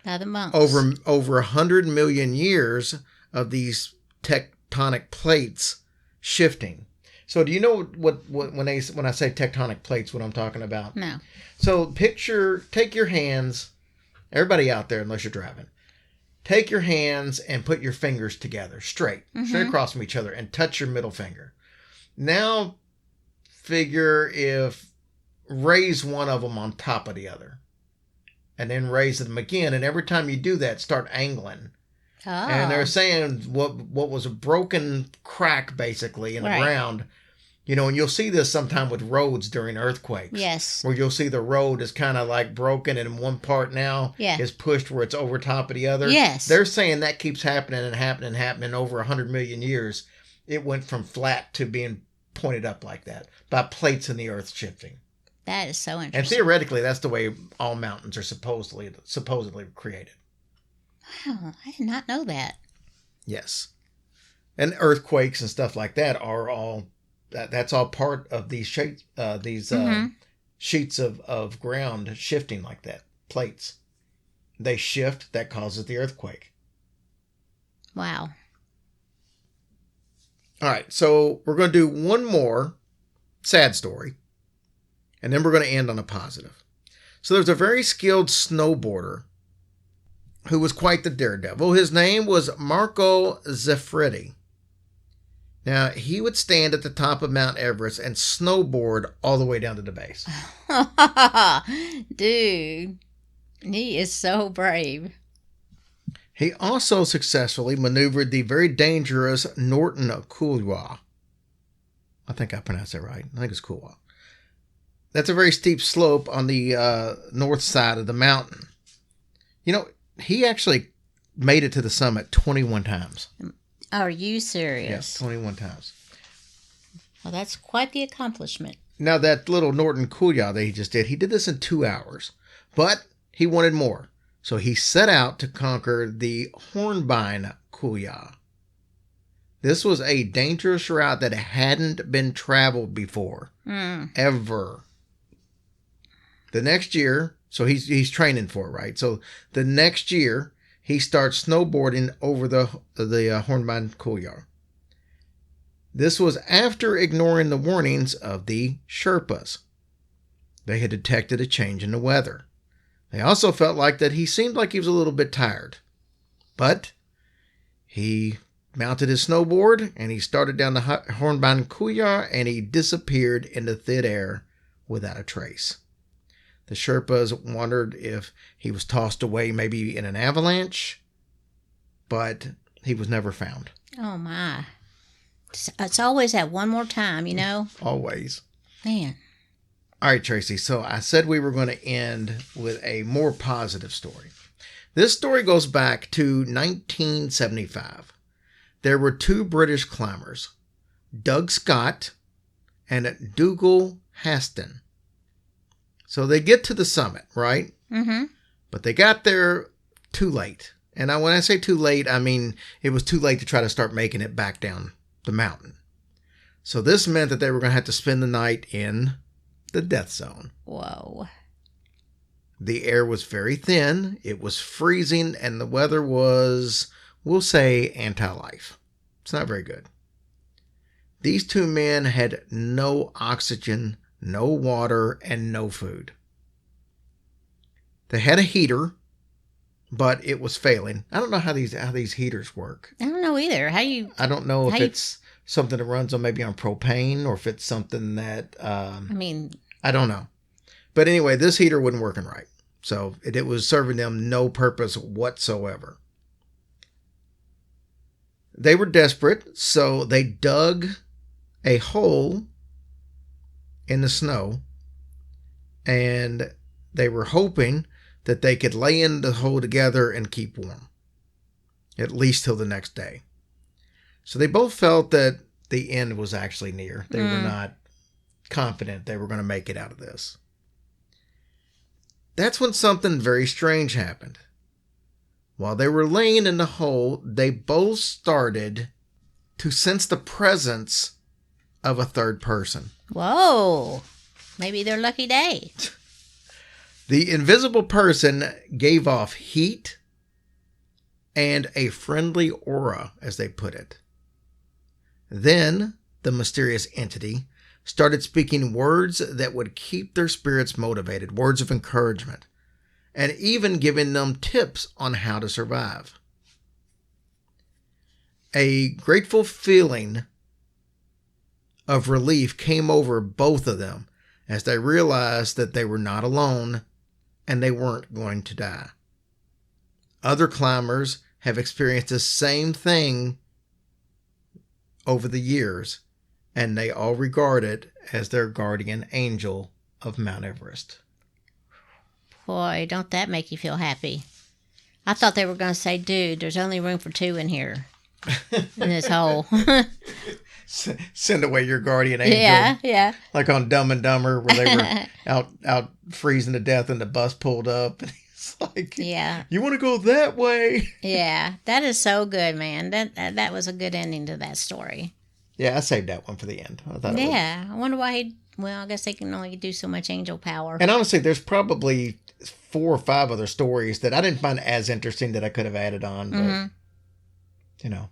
Speaker 6: By the monks.
Speaker 5: over 100 million years of these tectonic plates shifting. So do you know what when I say tectonic plates, what I'm talking about?
Speaker 6: No.
Speaker 5: So take your hands, everybody out there, unless you're driving, take your hands and put your fingers together straight across from each other and touch your middle finger. Now raise one of them on top of the other and then raise them again. And every time you do that, start angling.
Speaker 6: Oh.
Speaker 5: And they're saying what was a broken crack basically in the ground. And you'll see this sometime with roads during earthquakes. Yes. Where you'll see the road is kind of like broken and one part now is pushed where it's over top of the other. Yes. They're saying that keeps happening and happening over 100 million years. It went from flat to being pointed up like that by plates in the earth shifting.
Speaker 6: That is so interesting.
Speaker 5: And theoretically, that's the way all mountains are supposedly created.
Speaker 6: Wow, I did not know that.
Speaker 5: Yes. And earthquakes and stuff like that are all... That's all part of these sheets of ground shifting like that. Plates. They shift. That causes the earthquake.
Speaker 6: Wow.
Speaker 5: All right. So we're going to do one more sad story. And then we're going to end on a positive. So there's a very skilled snowboarder who was quite the daredevil. His name was Marco Zeffretti. Now, he would stand at the top of Mount Everest and snowboard all the way down to the base.
Speaker 6: Dude, he is so brave.
Speaker 5: He also successfully maneuvered the very dangerous Norton Couloir. I think I pronounced that right. I think it's Couloir. That's a very steep slope on the north side of the mountain. He actually made it to the summit 21 times.
Speaker 6: Are you serious?
Speaker 5: Yes, 21 times.
Speaker 6: Well, that's quite the accomplishment.
Speaker 5: Now, that little Norton Couloir that he just did, he did this in 2 hours. But he wanted more. So he set out to conquer the Hornbein Couloir. This was a dangerous route that hadn't been traveled before. Ever. The next year, so he's training for it, right? So the next year, he starts snowboarding over the Hornbein Couloir. This was after ignoring the warnings of the Sherpas. They had detected a change in the weather. They also felt like that he seemed like he was a little bit tired. But he mounted his snowboard and he started down the Hornbein Couloir and he disappeared into thin air without a trace. The Sherpas wondered if he was tossed away maybe in an avalanche, but he was never found.
Speaker 6: Oh, my. It's always that one more time,
Speaker 5: Always.
Speaker 6: Man.
Speaker 5: All right, Tracy. So I said we were going to end with a more positive story. This story goes back to 1975. There were 2 British climbers, Doug Scott and Dougal Haston. So they get to the summit, right? Mm-hmm. But they got there too late. And when I say too late, I mean it was too late to try to start making it back down the mountain. So this meant that they were going to have to spend the night in the death zone.
Speaker 6: Whoa.
Speaker 5: The air was very thin. It was freezing. And the weather was, we'll say, anti-life. It's not very good. These 2 men had no oxygen, no water, and no food. They had a heater, but it was failing. I don't know how these heaters work.
Speaker 6: I don't know either.
Speaker 5: I don't know if it's something that runs on propane or if it's something that I don't know. But anyway, this heater wasn't working right. So it was serving them no purpose whatsoever. They were desperate, so they dug a hole in the snow, and they were hoping that they could lay in the hole together and keep warm, at least till the next day. So they both felt that the end was actually near. They were not confident they were going to make it out of this. That's when something very strange happened. While they were laying in the hole, they both started to sense the presence of a third person.
Speaker 6: Whoa. Maybe their lucky day.
Speaker 5: The invisible person gave off heat and a friendly aura, as they put it. Then the mysterious entity started speaking words that would keep their spirits motivated, words of encouragement, and even giving them tips on how to survive. A grateful feeling of relief came over both of them as they realized that they were not alone and they weren't going to die. Other climbers have experienced the same thing over the years, and they all regard it as their guardian angel of Mount Everest.
Speaker 6: Boy, don't that make you feel happy. I thought they were going to say, dude, there's only room for 2 in here. In this hole.
Speaker 5: Send away your guardian angel.
Speaker 6: Yeah.
Speaker 5: Like on Dumb and Dumber, where they were out freezing to death and the bus pulled up. And he's like,
Speaker 6: yeah.
Speaker 5: You want to go that way?
Speaker 6: Yeah, that is so good, man. That was a good ending to that story.
Speaker 5: Yeah, I saved that one for the end. I thought
Speaker 6: I wonder why well, I guess they can only do so much angel power.
Speaker 5: And honestly, there's probably 4 or 5 other stories that I didn't find as interesting that I could have added on. But, you know.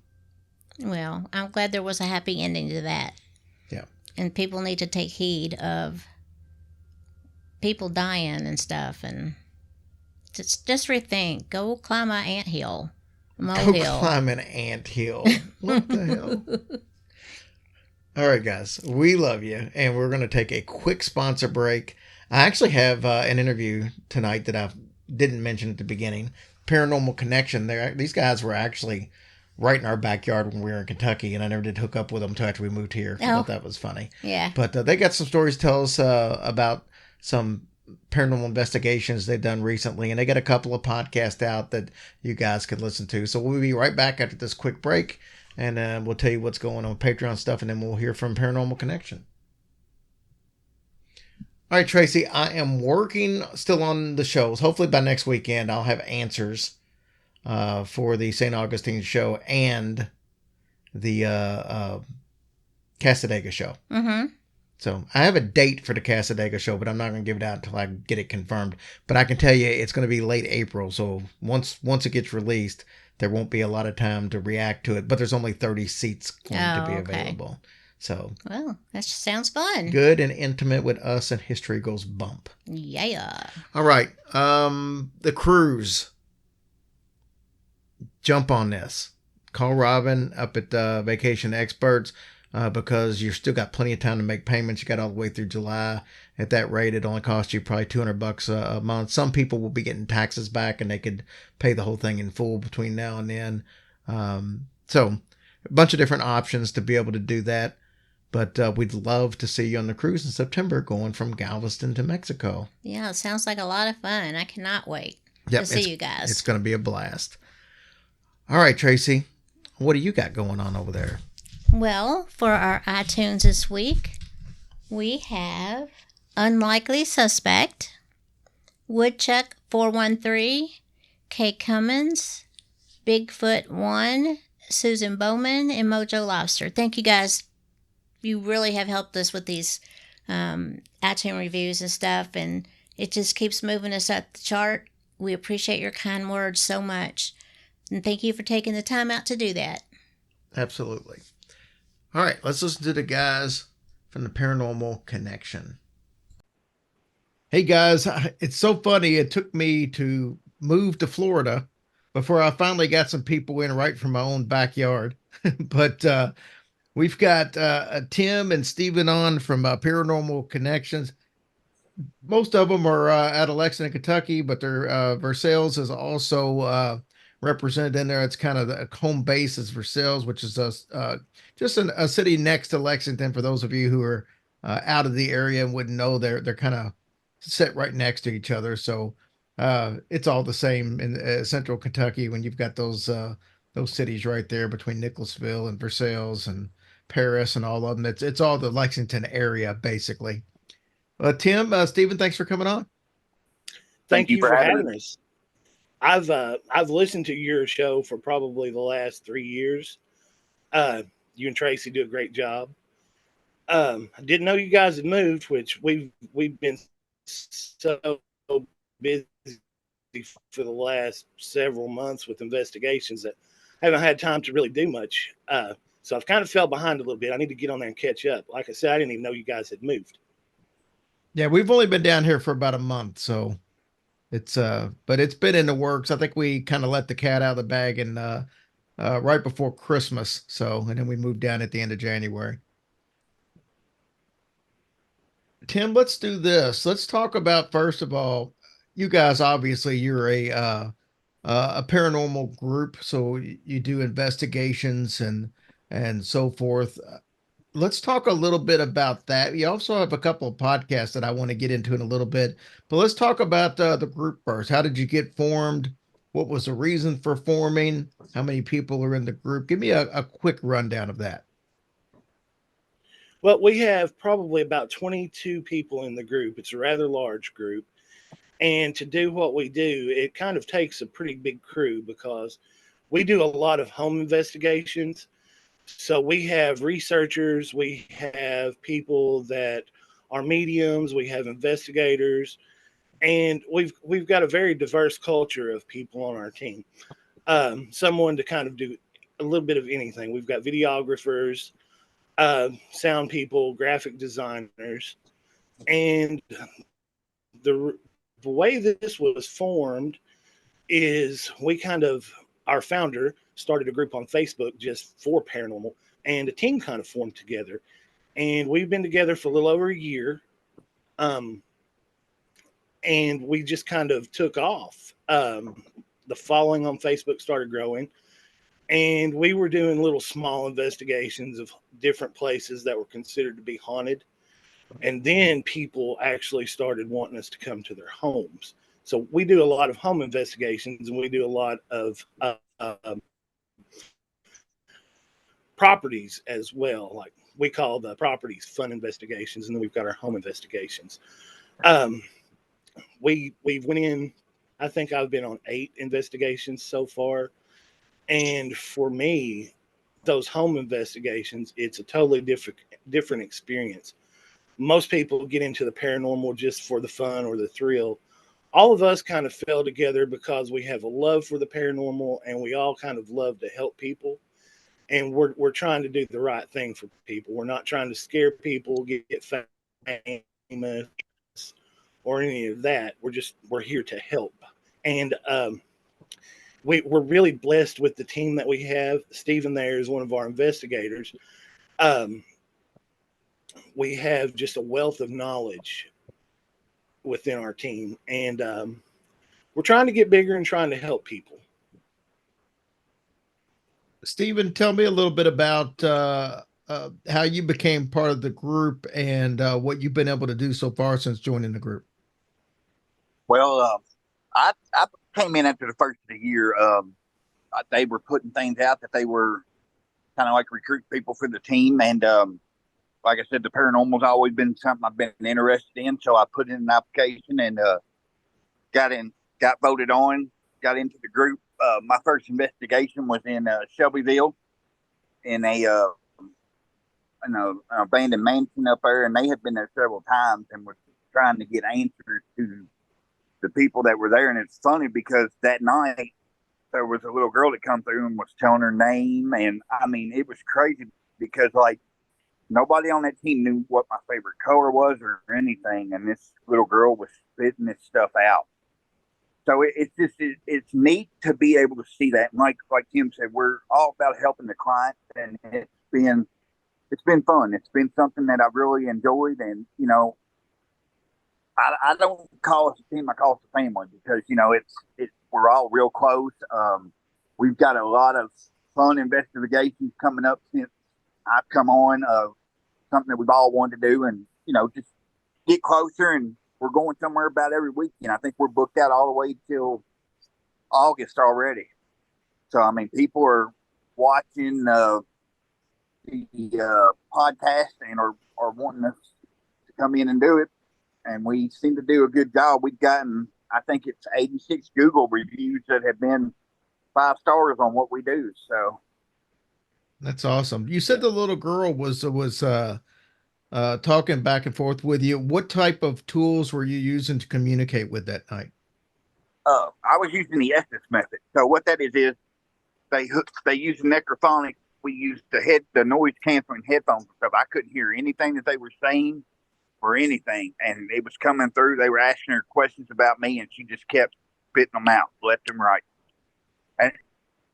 Speaker 6: Well, I'm glad there was a happy ending to that.
Speaker 5: Yeah.
Speaker 6: And people need to take heed of people dying and stuff. And just rethink. Go climb an anthill. Molehill.
Speaker 5: Go climb an anthill. What the hell? All right, guys. We love you. And we're going to take a quick sponsor break. I actually have an interview tonight that I didn't mention at the beginning. Paranormal Connection. These guys were actually right in our backyard when we were in Kentucky, and I never did hook up with them until after we moved here. I thought that was funny.
Speaker 6: Yeah.
Speaker 5: But they got some stories to tell us about some paranormal investigations they've done recently, and they got a couple of podcasts out that you guys can listen to. So we'll be right back after this quick break, and we'll tell you what's going on with Patreon stuff, and then we'll hear from Paranormal Connection. All right, Tracy, I am working still on the shows. Hopefully by next weekend, I'll have answers for the St. Augustine show and the Casadega show. Mm-hmm. So I have a date for the Casadega show, but I'm not going to give it out until I get it confirmed. But I can tell you it's going to be late April. So once it gets released, there won't be a lot of time to react to it. But there's only 30 seats going to be available. So,
Speaker 6: well, that sounds fun.
Speaker 5: Good and intimate with us, and history goes bump.
Speaker 6: Yeah.
Speaker 5: All right. The cruise. Jump on this. Call Robin up at Vacation Experts because you've still got plenty of time to make payments. You got all the way through July. At that rate, it only costs you probably $200 a month. Some people will be getting taxes back, and they could pay the whole thing in full between now and then. So, a bunch of different options to be able to do that. But we'd love to see you on the cruise in September going from Galveston to Mexico.
Speaker 6: Yeah, it sounds like a lot of fun. I cannot wait to see you guys.
Speaker 5: It's going to be a blast. All right, Tracy, what do you got going on over there?
Speaker 6: Well, for our iTunes this week, we have Unlikely Suspect, Woodchuck 413, Kay Cummins, Bigfoot 1, Susan Bowman, and Mojo Lobster. Thank you guys. You really have helped us with these iTunes reviews and stuff, and it just keeps moving us up the chart. We appreciate your kind words so much, and thank you for taking the time out to do that.
Speaker 5: Absolutely. All right, let's listen to the guys from the Paranormal Connection. Hey guys, it's so funny. It took me to move to Florida before I finally got some people in right from my own backyard. But we've got Tim and Steven on from Paranormal Connections. Most of them are out of Lexington, Kentucky, but their Versailles is also represented in there. It's kind of the home base is Versailles, which is just a city next to Lexington. For those of you who are out of the area and wouldn't know, they're kind of set right next to each other. So it's all the same in central Kentucky when you've got those cities right there between Nicholasville and Versailles and Paris and all of them. It's all the Lexington area basically. Tim, Stephen, thanks for coming on.
Speaker 7: Thank you for having us. I've listened to your show for probably the last 3 years. You and Tracy do a great job. I didn't know you guys had moved, which we've been so busy for the last several months with investigations that I haven't had time to really do much. So I've kind of fell behind a little bit. I need to get on there and catch up. Like I said, I didn't even know you guys had moved.
Speaker 5: Yeah, we've only been down here for about a month, so but it's been in the works. I think we kind of let the cat out of the bag and right before Christmas. So, and then we moved down at the end of January. Tim, let's do this. Let's talk about, first of all, you guys, obviously you're a paranormal group, so you do investigations and so forth. Let's talk a little bit about that. You also have a couple of podcasts that I want to get into in a little bit, but let's talk about the group first. How did you get formed? What was the reason for forming? How many people are in the group? Give me a quick rundown of that.
Speaker 7: Well, we have probably about 22 people in the group. It's a rather large group. And to do what we do, it kind of takes a pretty big crew because we do a lot of home investigations. So we have researchers, we have people that are mediums, we have investigators, and we've got a very diverse culture of people on our team. Someone to kind of do a little bit of anything. We've got videographers, sound people, graphic designers, and the way this was formed is our founder started a group on Facebook just for paranormal, and a team kind of formed together. And we've been together for a little over a year. And we just kind of took off. The following on Facebook started growing, and we were doing little small investigations of different places that were considered to be haunted. And then people actually started wanting us to come to their homes. So we do a lot of home investigations, and we do a lot of properties as well. Like we call the properties fun investigations, and then we've got our home investigations. We went in. I think I've been on 8 investigations so far, and for me, those home investigations, it's a totally different experience. Most people get into the paranormal just for the fun or the thrill. All of us kind of fell together because we have a love for the paranormal, and we all kind of love to help people. And we're trying to do the right thing for people. We're not trying to scare people, get famous, or any of that. We're here to help. And we're really blessed with the team that we have. Stephen there is one of our investigators. We have just a wealth of knowledge within our team, and we're trying to get bigger and trying to help people.
Speaker 5: Stephen, tell me a little bit about how you became part of the group and what you've been able to do so far since joining the group.
Speaker 8: Well, I came in after the first of the year. They were putting things out that they were kind of like recruit people for the team, and like I said, the paranormal's always been something I've been interested in. So I put in an application and got voted on, got into the group. My first investigation was in Shelbyville in an abandoned mansion up there, and they had been there several times and was trying to get answers to the people that were there. And it's funny because that night there was a little girl that come through and was telling her name, and I mean it was crazy because like nobody on that team knew what my favorite color was or anything, and this little girl was spitting this stuff out. So it's neat to be able to see that. And like Tim said, we're all about helping the client, and it's been fun. It's been something that I've really enjoyed, and I don't call us a team, I call us a family because it's we're all real close. we've got a lot of fun investigations coming up since I've come on of something that we've all wanted to do, and just get closer. And we're going somewhere about every weekend. I think we're booked out all the way till August already. So I mean, people are watching the podcast and are wanting us to come in and do it, and we seem to do a good job. We've gotten, I think it's 86 Google reviews that have been 5 stars on what we do. So
Speaker 5: That's awesome. You said the little girl was talking back and forth with you. What type of tools were you using to communicate with that night?
Speaker 8: I was using the Estes method. So what that is they use necrophonics. We used the noise canceling headphones and stuff. I couldn't hear anything that they were saying or anything, and it was coming through. They were asking her questions about me, and she just kept spitting them out left and right,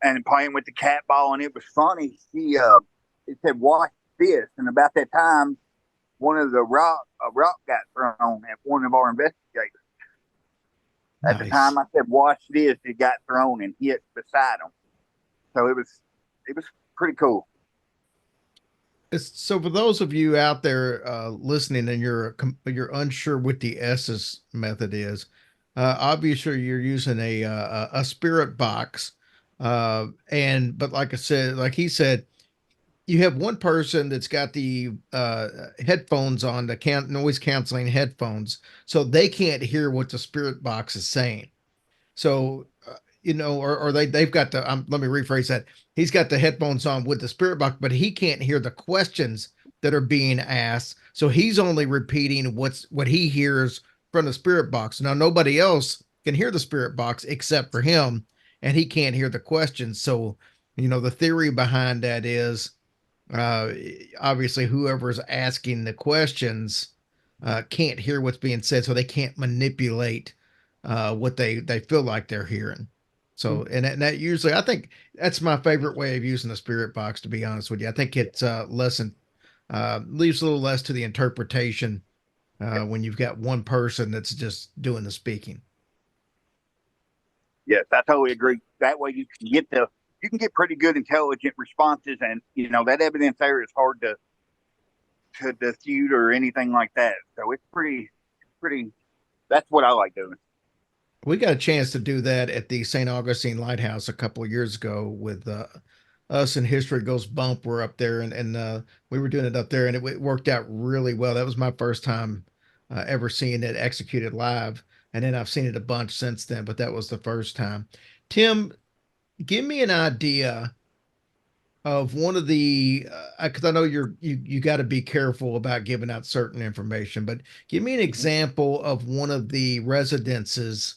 Speaker 8: and playing with the cat ball. And it was funny. It said, "Watch this," and about that time, a rock got thrown at one of our investigators. At the time I said, "Watch this," it got thrown and hit beside him. So it was pretty cool.
Speaker 5: So for those of you out there listening and you're unsure what the S's method is, obviously you're using a spirit box, but like I said, like he said, you have one person that's got the headphones on, the noise canceling headphones, so they can't hear what the spirit box is saying. So, or they've got let me rephrase that. He's got the headphones on with the spirit box, but he can't hear the questions that are being asked. So he's only repeating what he hears from the spirit box. Now, nobody else can hear the spirit box except for him, and he can't hear the questions. So, the theory behind that is, obviously whoever's asking the questions can't hear what's being said, so they can't manipulate what they feel like they're hearing. So, and that usually, I think that's my favorite way of using the spirit box, to be honest with you. I think it's leaves a little less to the interpretation when you've got one person that's just doing the speaking.
Speaker 8: Yes, I totally agree. That way you can get pretty good intelligent responses, and that evidence there is hard to dispute or anything like that. So it's pretty. That's what I like doing.
Speaker 5: We got a chance to do that at the St. Augustine Lighthouse a couple of years ago with us and History Goes Bump. We're up there, and we were doing it up there, and it worked out really well. That was my first time ever seeing it executed live, and then I've seen it a bunch since then, but that was the first time. Tim, give me an idea of one of the, because I know you got to be careful about giving out certain information, but give me an example of one of the residences,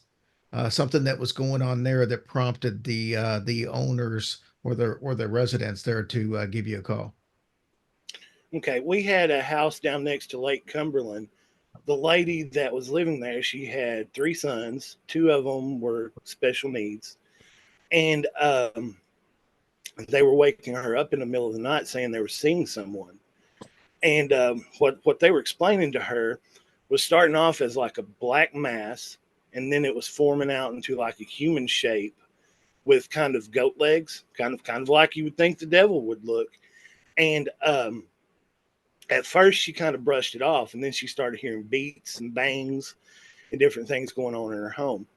Speaker 5: something that was going on there that prompted the owners or the residents there to give you a call.
Speaker 7: Okay, we had a house down next to Lake Cumberland. The lady that was living there, she had 3 sons. 2 of them were special needs, and they were waking her up in the middle of the night saying they were seeing someone. And what they were explaining to her was starting off as like a black mass, and then it was forming out into like a human shape with kind of goat legs, kind of like you would think the devil would look. And at first she kind of brushed it off, and then she started hearing beats and bangs and different things going on in her home.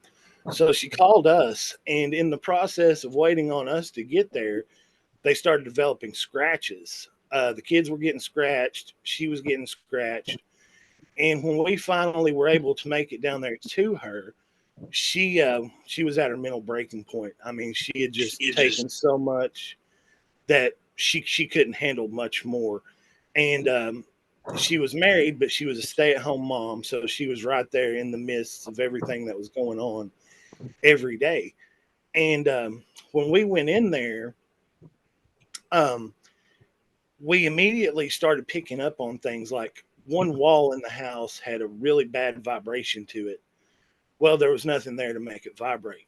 Speaker 7: So she called us, and in the process of waiting on us to get there, they started developing scratches. The kids were getting scratched. She was getting scratched. And when we finally were able to make it down there to her, she was at her mental breaking point. I mean, she had just taken so much that she couldn't handle much more. And she was married, but she was a stay-at-home mom, so she was right there in the midst of everything that was going on every day. And when we went in there, we immediately started picking up on things like one wall in the house had a really bad vibration to it. Well, there was nothing there to make it vibrate.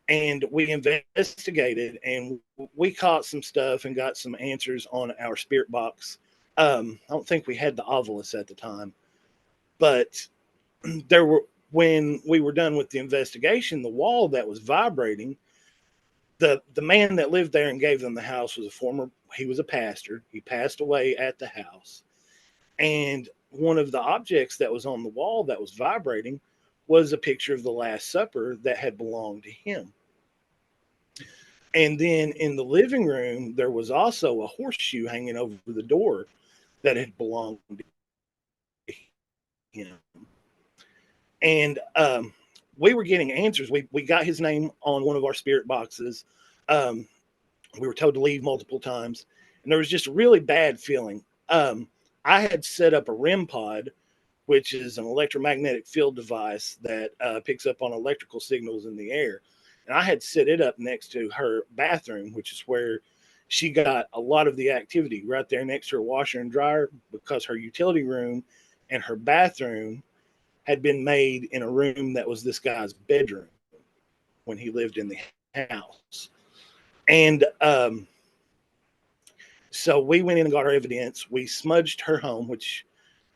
Speaker 7: And we investigated, and we caught some stuff and got some answers on our spirit box. I don't think we had the Ovilus at the time, but when we were done with the investigation, the wall that was vibrating The man that lived there and gave them the house was he was a pastor. He passed away at the house. And one of the objects that was on the wall that was vibrating was a picture of the Last Supper that had belonged to him. And then in the living room, there was also a horseshoe hanging over the door that had belonged to him. And we were getting answers. We got his name on one of our spirit boxes. We were told to leave multiple times. And there was just a really bad feeling. I had set up a REM pod, which is an electromagnetic field device that picks up on electrical signals in the air. And I had set it up next to her bathroom, which is where she got a lot of the activity, right there next to her washer and dryer, because her utility room and her bathroom had been made in a room that was this guy's bedroom when he lived in the house. And so we went in and got our evidence. We smudged her home, which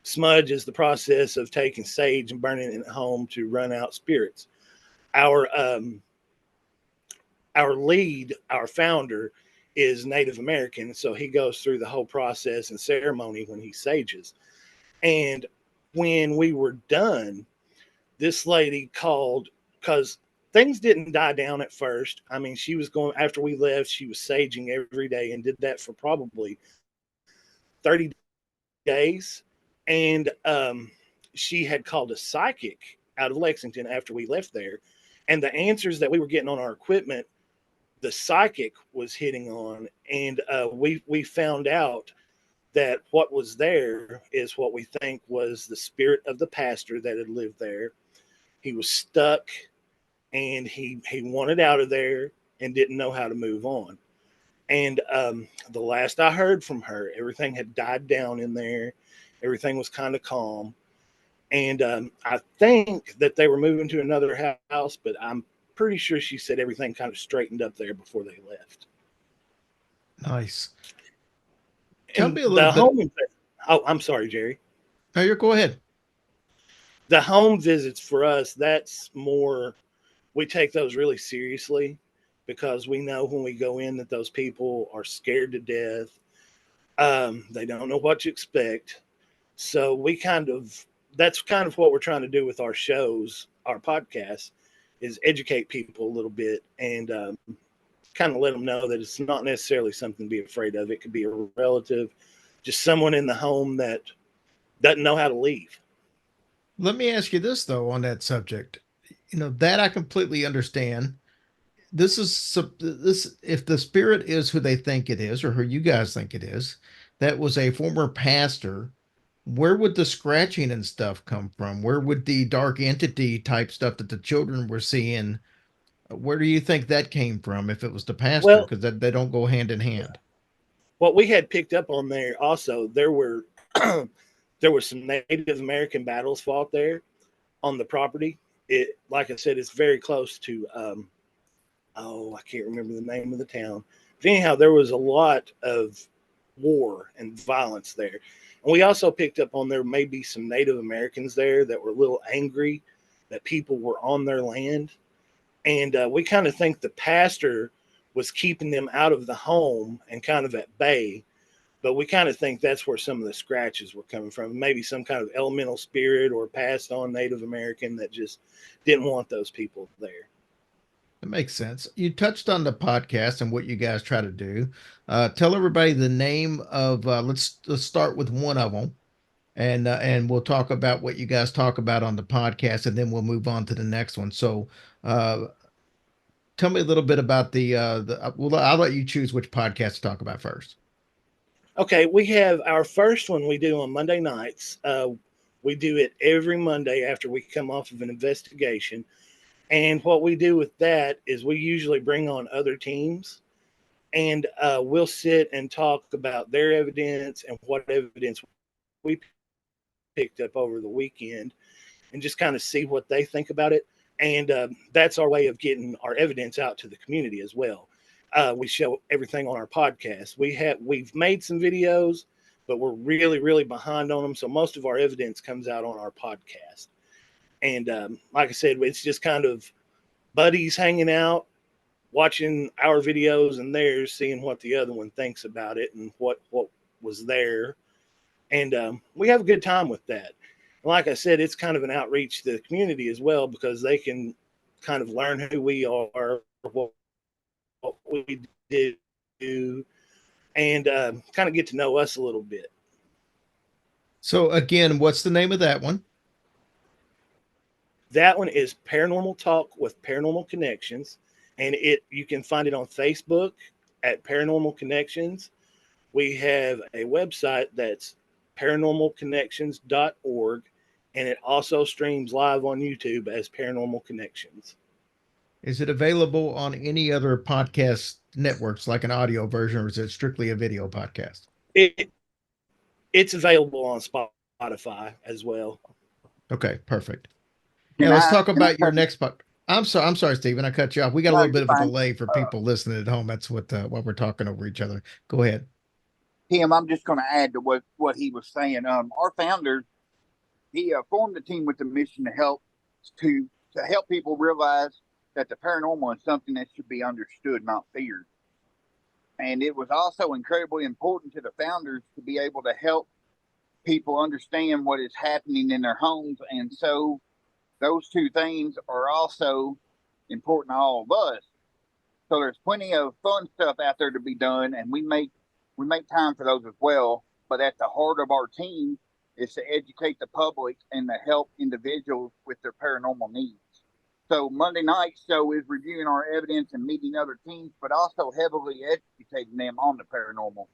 Speaker 7: smudge is the process of taking sage and burning it at home to run out spirits. Our lead, our founder, is Native American, so he goes through the whole process and ceremony when he sages. And when we were done, this lady called, because things didn't die down at first. I mean, she was going, after we left, she was saging every day and did that for probably 30 days. And she had called a psychic out of Lexington after we left there. And the answers that we were getting on our equipment, the psychic was hitting on. And we found out that what was there is what we think was the spirit of the pastor that had lived there. He was stuck, and he wanted out of there and didn't know how to move on. And the last I heard from her, everything had died down in there. Everything was kind of calm. And I think that they were moving to another house, but I'm pretty sure she said everything kind of straightened up there before they left.
Speaker 5: Nice. Tell
Speaker 7: And
Speaker 5: me a little bit.
Speaker 7: Oh, I'm sorry, Jerry.
Speaker 5: No, you go ahead.
Speaker 7: The home visits for us, that's more, we take those really seriously, because we know when we go in that those people are scared to death. They don't know what to expect. So that's kind of what we're trying to do with our shows, our podcasts, is educate people a little bit and kind of let them know that it's not necessarily something to be afraid of. It could be a relative, just someone in the home that doesn't know how to leave.
Speaker 5: Let me ask you this though on that subject. That I completely understand. This if the spirit is who they think it is or who you guys think it is, that was a former pastor. Where would the scratching and stuff come from? Where would the dark entity type stuff that the children were seeing? Where do you think that came from? If it was the pastor,
Speaker 7: Well,
Speaker 5: because they don't go hand in hand.
Speaker 7: what we had picked up on there also, there were there were some Native American battles fought there on the property. It, like I said, it's very close to I can't remember the name of the town. But anyhow, there was a lot of war and violence there. And we also picked up on there may be some Native Americans there that were a little angry that people were on their land. And we kind of think the pastor was keeping them out of the home and kind of at bay. But we kind of think that's where some of the scratches were coming from. Maybe some kind of elemental spirit or passed on Native American that just didn't want those people there.
Speaker 5: That makes sense. You touched on the podcast and what you guys try to do. Tell everybody the name of. Let's start with one of them, and we'll talk about what you guys talk about on the podcast, and then we'll move on to the next one. So, uh, tell me a little bit about well, I'll let you choose which podcast to talk about first.
Speaker 7: Okay, we have our first one we do on Monday nights. We do it every Monday after we come off of an investigation. And what we do with that is we usually bring on other teams, and we'll sit and talk about their evidence and what evidence we picked up over the weekend and just kind of see what they think about it. And that's our way of getting our evidence out to the community as well. We show everything on our podcast. We've made some videos, but we're really, really behind on them. So most of our evidence comes out on our podcast. And like I said, it's just kind of buddies hanging out, watching our videos and theirs, seeing what the other one thinks about it and what was there. And we have a good time with that. Like I said, it's kind of an outreach to the community as well, because they can kind of learn who we are, what we do, and kind of get to know us a little bit.
Speaker 5: So again, what's the name of that one?
Speaker 7: That one is Paranormal Talk with Paranormal Connections, and you can find it on Facebook at Paranormal Connections. We have a website that's paranormalconnections.org, and it also streams live on YouTube as Paranormal Connections.
Speaker 5: Is it available on any other podcast networks, like an audio version, or is it strictly a video podcast?
Speaker 7: It's available on Spotify as well.
Speaker 5: Okay, perfect.
Speaker 8: Can
Speaker 5: Now let's
Speaker 8: I,
Speaker 5: talk
Speaker 8: can I
Speaker 5: about your next part. I'm sorry, Stephen. I cut you off. We got a
Speaker 8: No,
Speaker 5: little bit
Speaker 8: you're
Speaker 5: of a
Speaker 8: fine.
Speaker 5: delay for people listening at home. That's what we're talking over each other. Go ahead.
Speaker 8: Tim, I'm just going to add to what he was saying. Our founder, he formed a team with the mission to help people realize that the paranormal is something that should be understood, not feared. And it was also incredibly important to the founders to be able to help people understand what is happening in their homes. And so those two things are also important to all of us. So there's plenty of fun stuff out there to be done, and we make time for those as well. But at the heart of our team is to educate the public and to help individuals with their paranormal needs. So Monday night show is reviewing our evidence and meeting other teams, but also heavily educating them on the paranormal.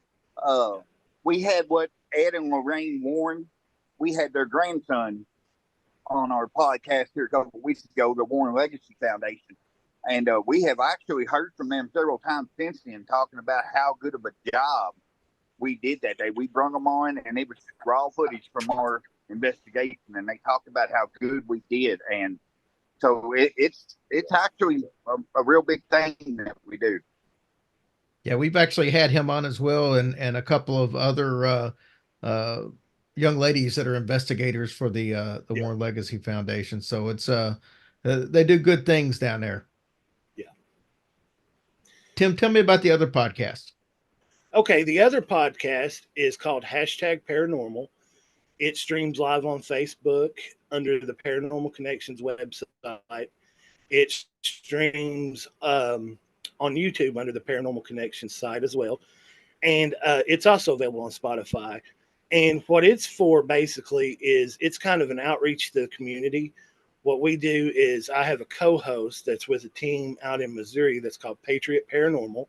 Speaker 8: We had what Ed and Lorraine Warren, we had their grandson on our podcast here a couple of weeks ago, the Warren Legacy Foundation. And we have actually heard from them several times since then, talking about how good of a job we did that day. We brought them on, and it was raw footage from our investigation, and they talked about how good we did. And so it's actually a real big thing that we do.
Speaker 5: Yeah, we've actually had him on as well, and a couple of other young ladies that are investigators for the Warren Legacy Foundation. So it's they do good things down there.
Speaker 7: Yeah.
Speaker 5: Tim, tell me about the other podcast.
Speaker 7: Okay, the other podcast is called #Paranormal. It streams live on Facebook under the Paranormal Connections website. It streams on YouTube under the Paranormal Connections site as well. And it's also available on Spotify. And what it's for basically is it's kind of an outreach to the community. What we do is I have a co-host that's with a team out in Missouri that's called Patriot Paranormal.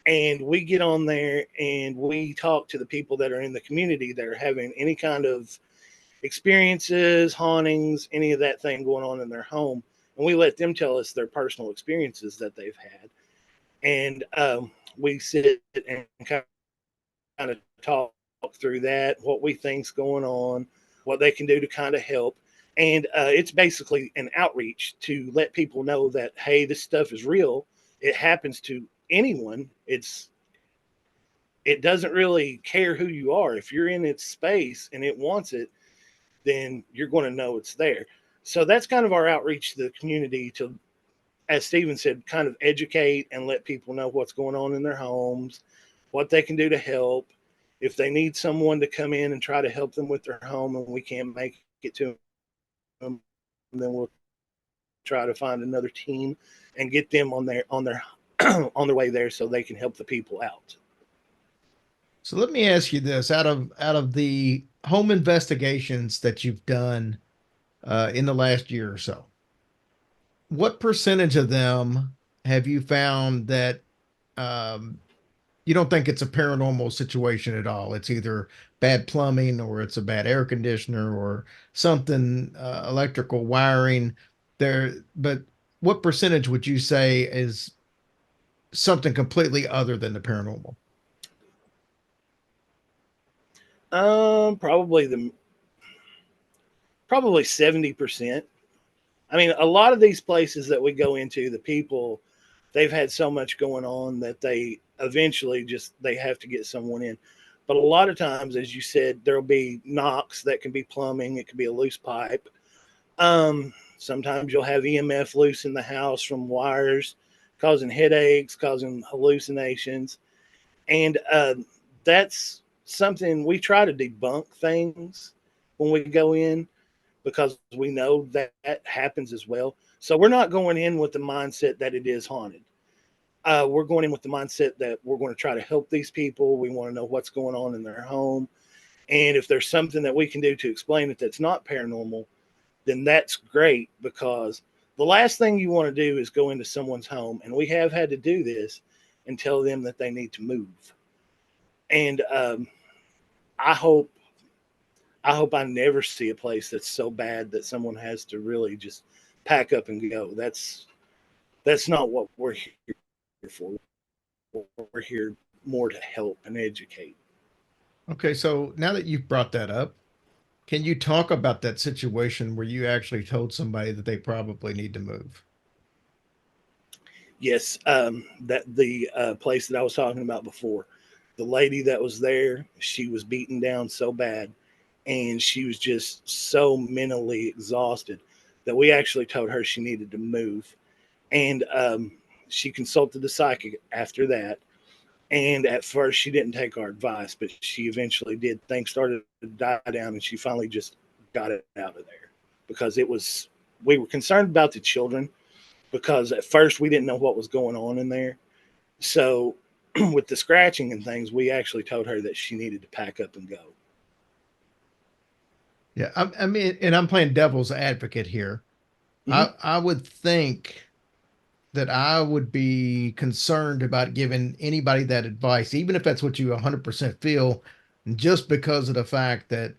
Speaker 7: And we get on there and we talk to the people that are in the community that are having any kind of experiences, hauntings, any of that thing going on in their home. And we let them tell us their personal experiences that they've had. And we sit and kind of talk through that, what we think's going on, what they can do to kind of help. And it's basically an outreach to let people know that, hey, this stuff is real. It happens to anyone. It doesn't really care who you are. If you're in its space and it wants it, then you're going to know it's there. So that's kind of our outreach to the community to, as Stephen said, kind of educate and let people know what's going on in their homes, what they can do to help. If they need someone to come in and try to help them with their home and we can't make it to them, then we'll try to find another team and get them on their on their way there so they can help the people out.
Speaker 5: So let me ask you this: out of the home investigations that you've done in the last year or so, what percentage of them have you found that you don't think it's a paranormal situation at all? It's either bad plumbing, or it's a bad air conditioner, or something electrical wiring there. But what percentage would you say is something completely other than the paranormal?
Speaker 7: Probably 70%. I mean, a lot of these places that we go into, the people, they've had so much going on that they eventually they have to get someone in. But a lot of times, as you said, there'll be knocks that can be plumbing. It could be a loose pipe. Sometimes you'll have EMF loose in the house from wires causing headaches, causing hallucinations. And that's something we try to debunk things when we go in because we know that, that happens as well. So we're not going in with the mindset that it is haunted. We're going in with the mindset that we're going to try to help these people. We want to know what's going on in their home. And if there's something that we can do to explain it that's not paranormal, then that's great because the last thing you want to do is go into someone's home. And we have had to do this and tell them that they need to move. And I hope I never see a place that's so bad that someone has to really just pack up and go. That's not what we're here for. We're here more to help and educate.
Speaker 5: Okay, so now that you've brought that up, can you talk about that situation where you actually told somebody that they probably need to move?
Speaker 7: Yes, that the place that I was talking about before, the lady that was there, she was beaten down so bad, and she was just so mentally exhausted that we actually told her she needed to move, and she consulted the psychic after that. And at first, she didn't take our advice, but she eventually did. Things started to die down, and she finally just got it out of there because it was. We were concerned about the children because at first we didn't know what was going on in there. So, with the scratching and things, we actually told her that she needed to pack up and go.
Speaker 5: Yeah, I mean, and I'm playing devil's advocate here.
Speaker 7: Mhm.
Speaker 5: I would think that I would be concerned about giving anybody that advice, even if that's what you 100% feel, just because of the fact that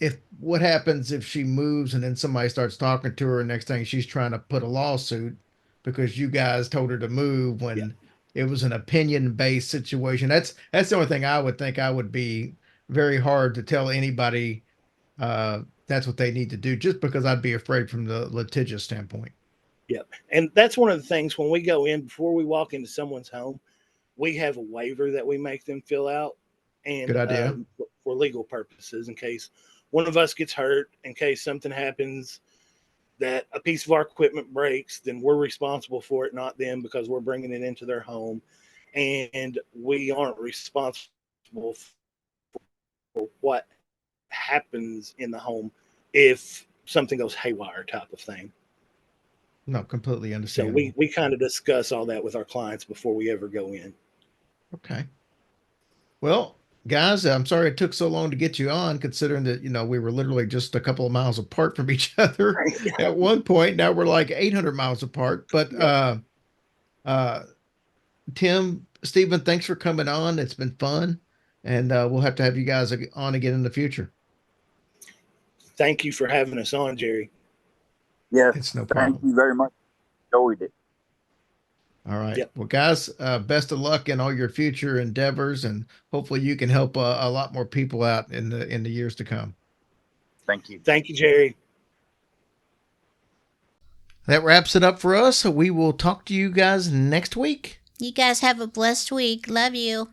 Speaker 5: if what happens if she moves and then somebody starts talking to her, and next thing she's trying to put a lawsuit because you guys told her to move
Speaker 7: Yeah.
Speaker 5: when it was an opinion based situation. That's the only thing I would think I would be very hard to tell anybody that's what they need to do, just because I'd be afraid from the litigious standpoint.
Speaker 7: Yep. And that's one of the things when we go in, before we walk into someone's home, we have a waiver that we make them fill out.
Speaker 5: Good
Speaker 7: And
Speaker 5: idea.
Speaker 7: for legal purposes, in case one of us gets hurt, in case something happens, that a piece of our equipment breaks, then we're responsible for it, not them, because we're bringing it into their home. And we aren't responsible for what happens in the home if something goes haywire, type of thing.
Speaker 5: No, completely
Speaker 7: So
Speaker 5: understandable.
Speaker 7: we kind of discuss all that with our clients before we ever go in.
Speaker 5: Okay. Well, guys, I'm sorry it took so long to get you on, considering that, we were literally just a couple of miles apart from each other at one point. Now we're like 800 miles apart. But
Speaker 7: Yep.
Speaker 5: uh, Tim, Stephen, thanks for coming on. It's been fun. And we'll have to have you guys on again in the future.
Speaker 7: Thank you for having us on, Jerry.
Speaker 8: Yes,
Speaker 5: It's no
Speaker 8: thank
Speaker 5: problem.
Speaker 8: you very much. Enjoyed it.
Speaker 5: All right.
Speaker 7: Yep.
Speaker 5: Well, guys, best of luck in all your future endeavors, and hopefully you can help a lot more people out in the years to come.
Speaker 8: Thank you.
Speaker 7: Thank you, Jerry.
Speaker 5: That wraps it up for us. We will talk to you guys next week.
Speaker 6: You guys have a blessed week. Love you.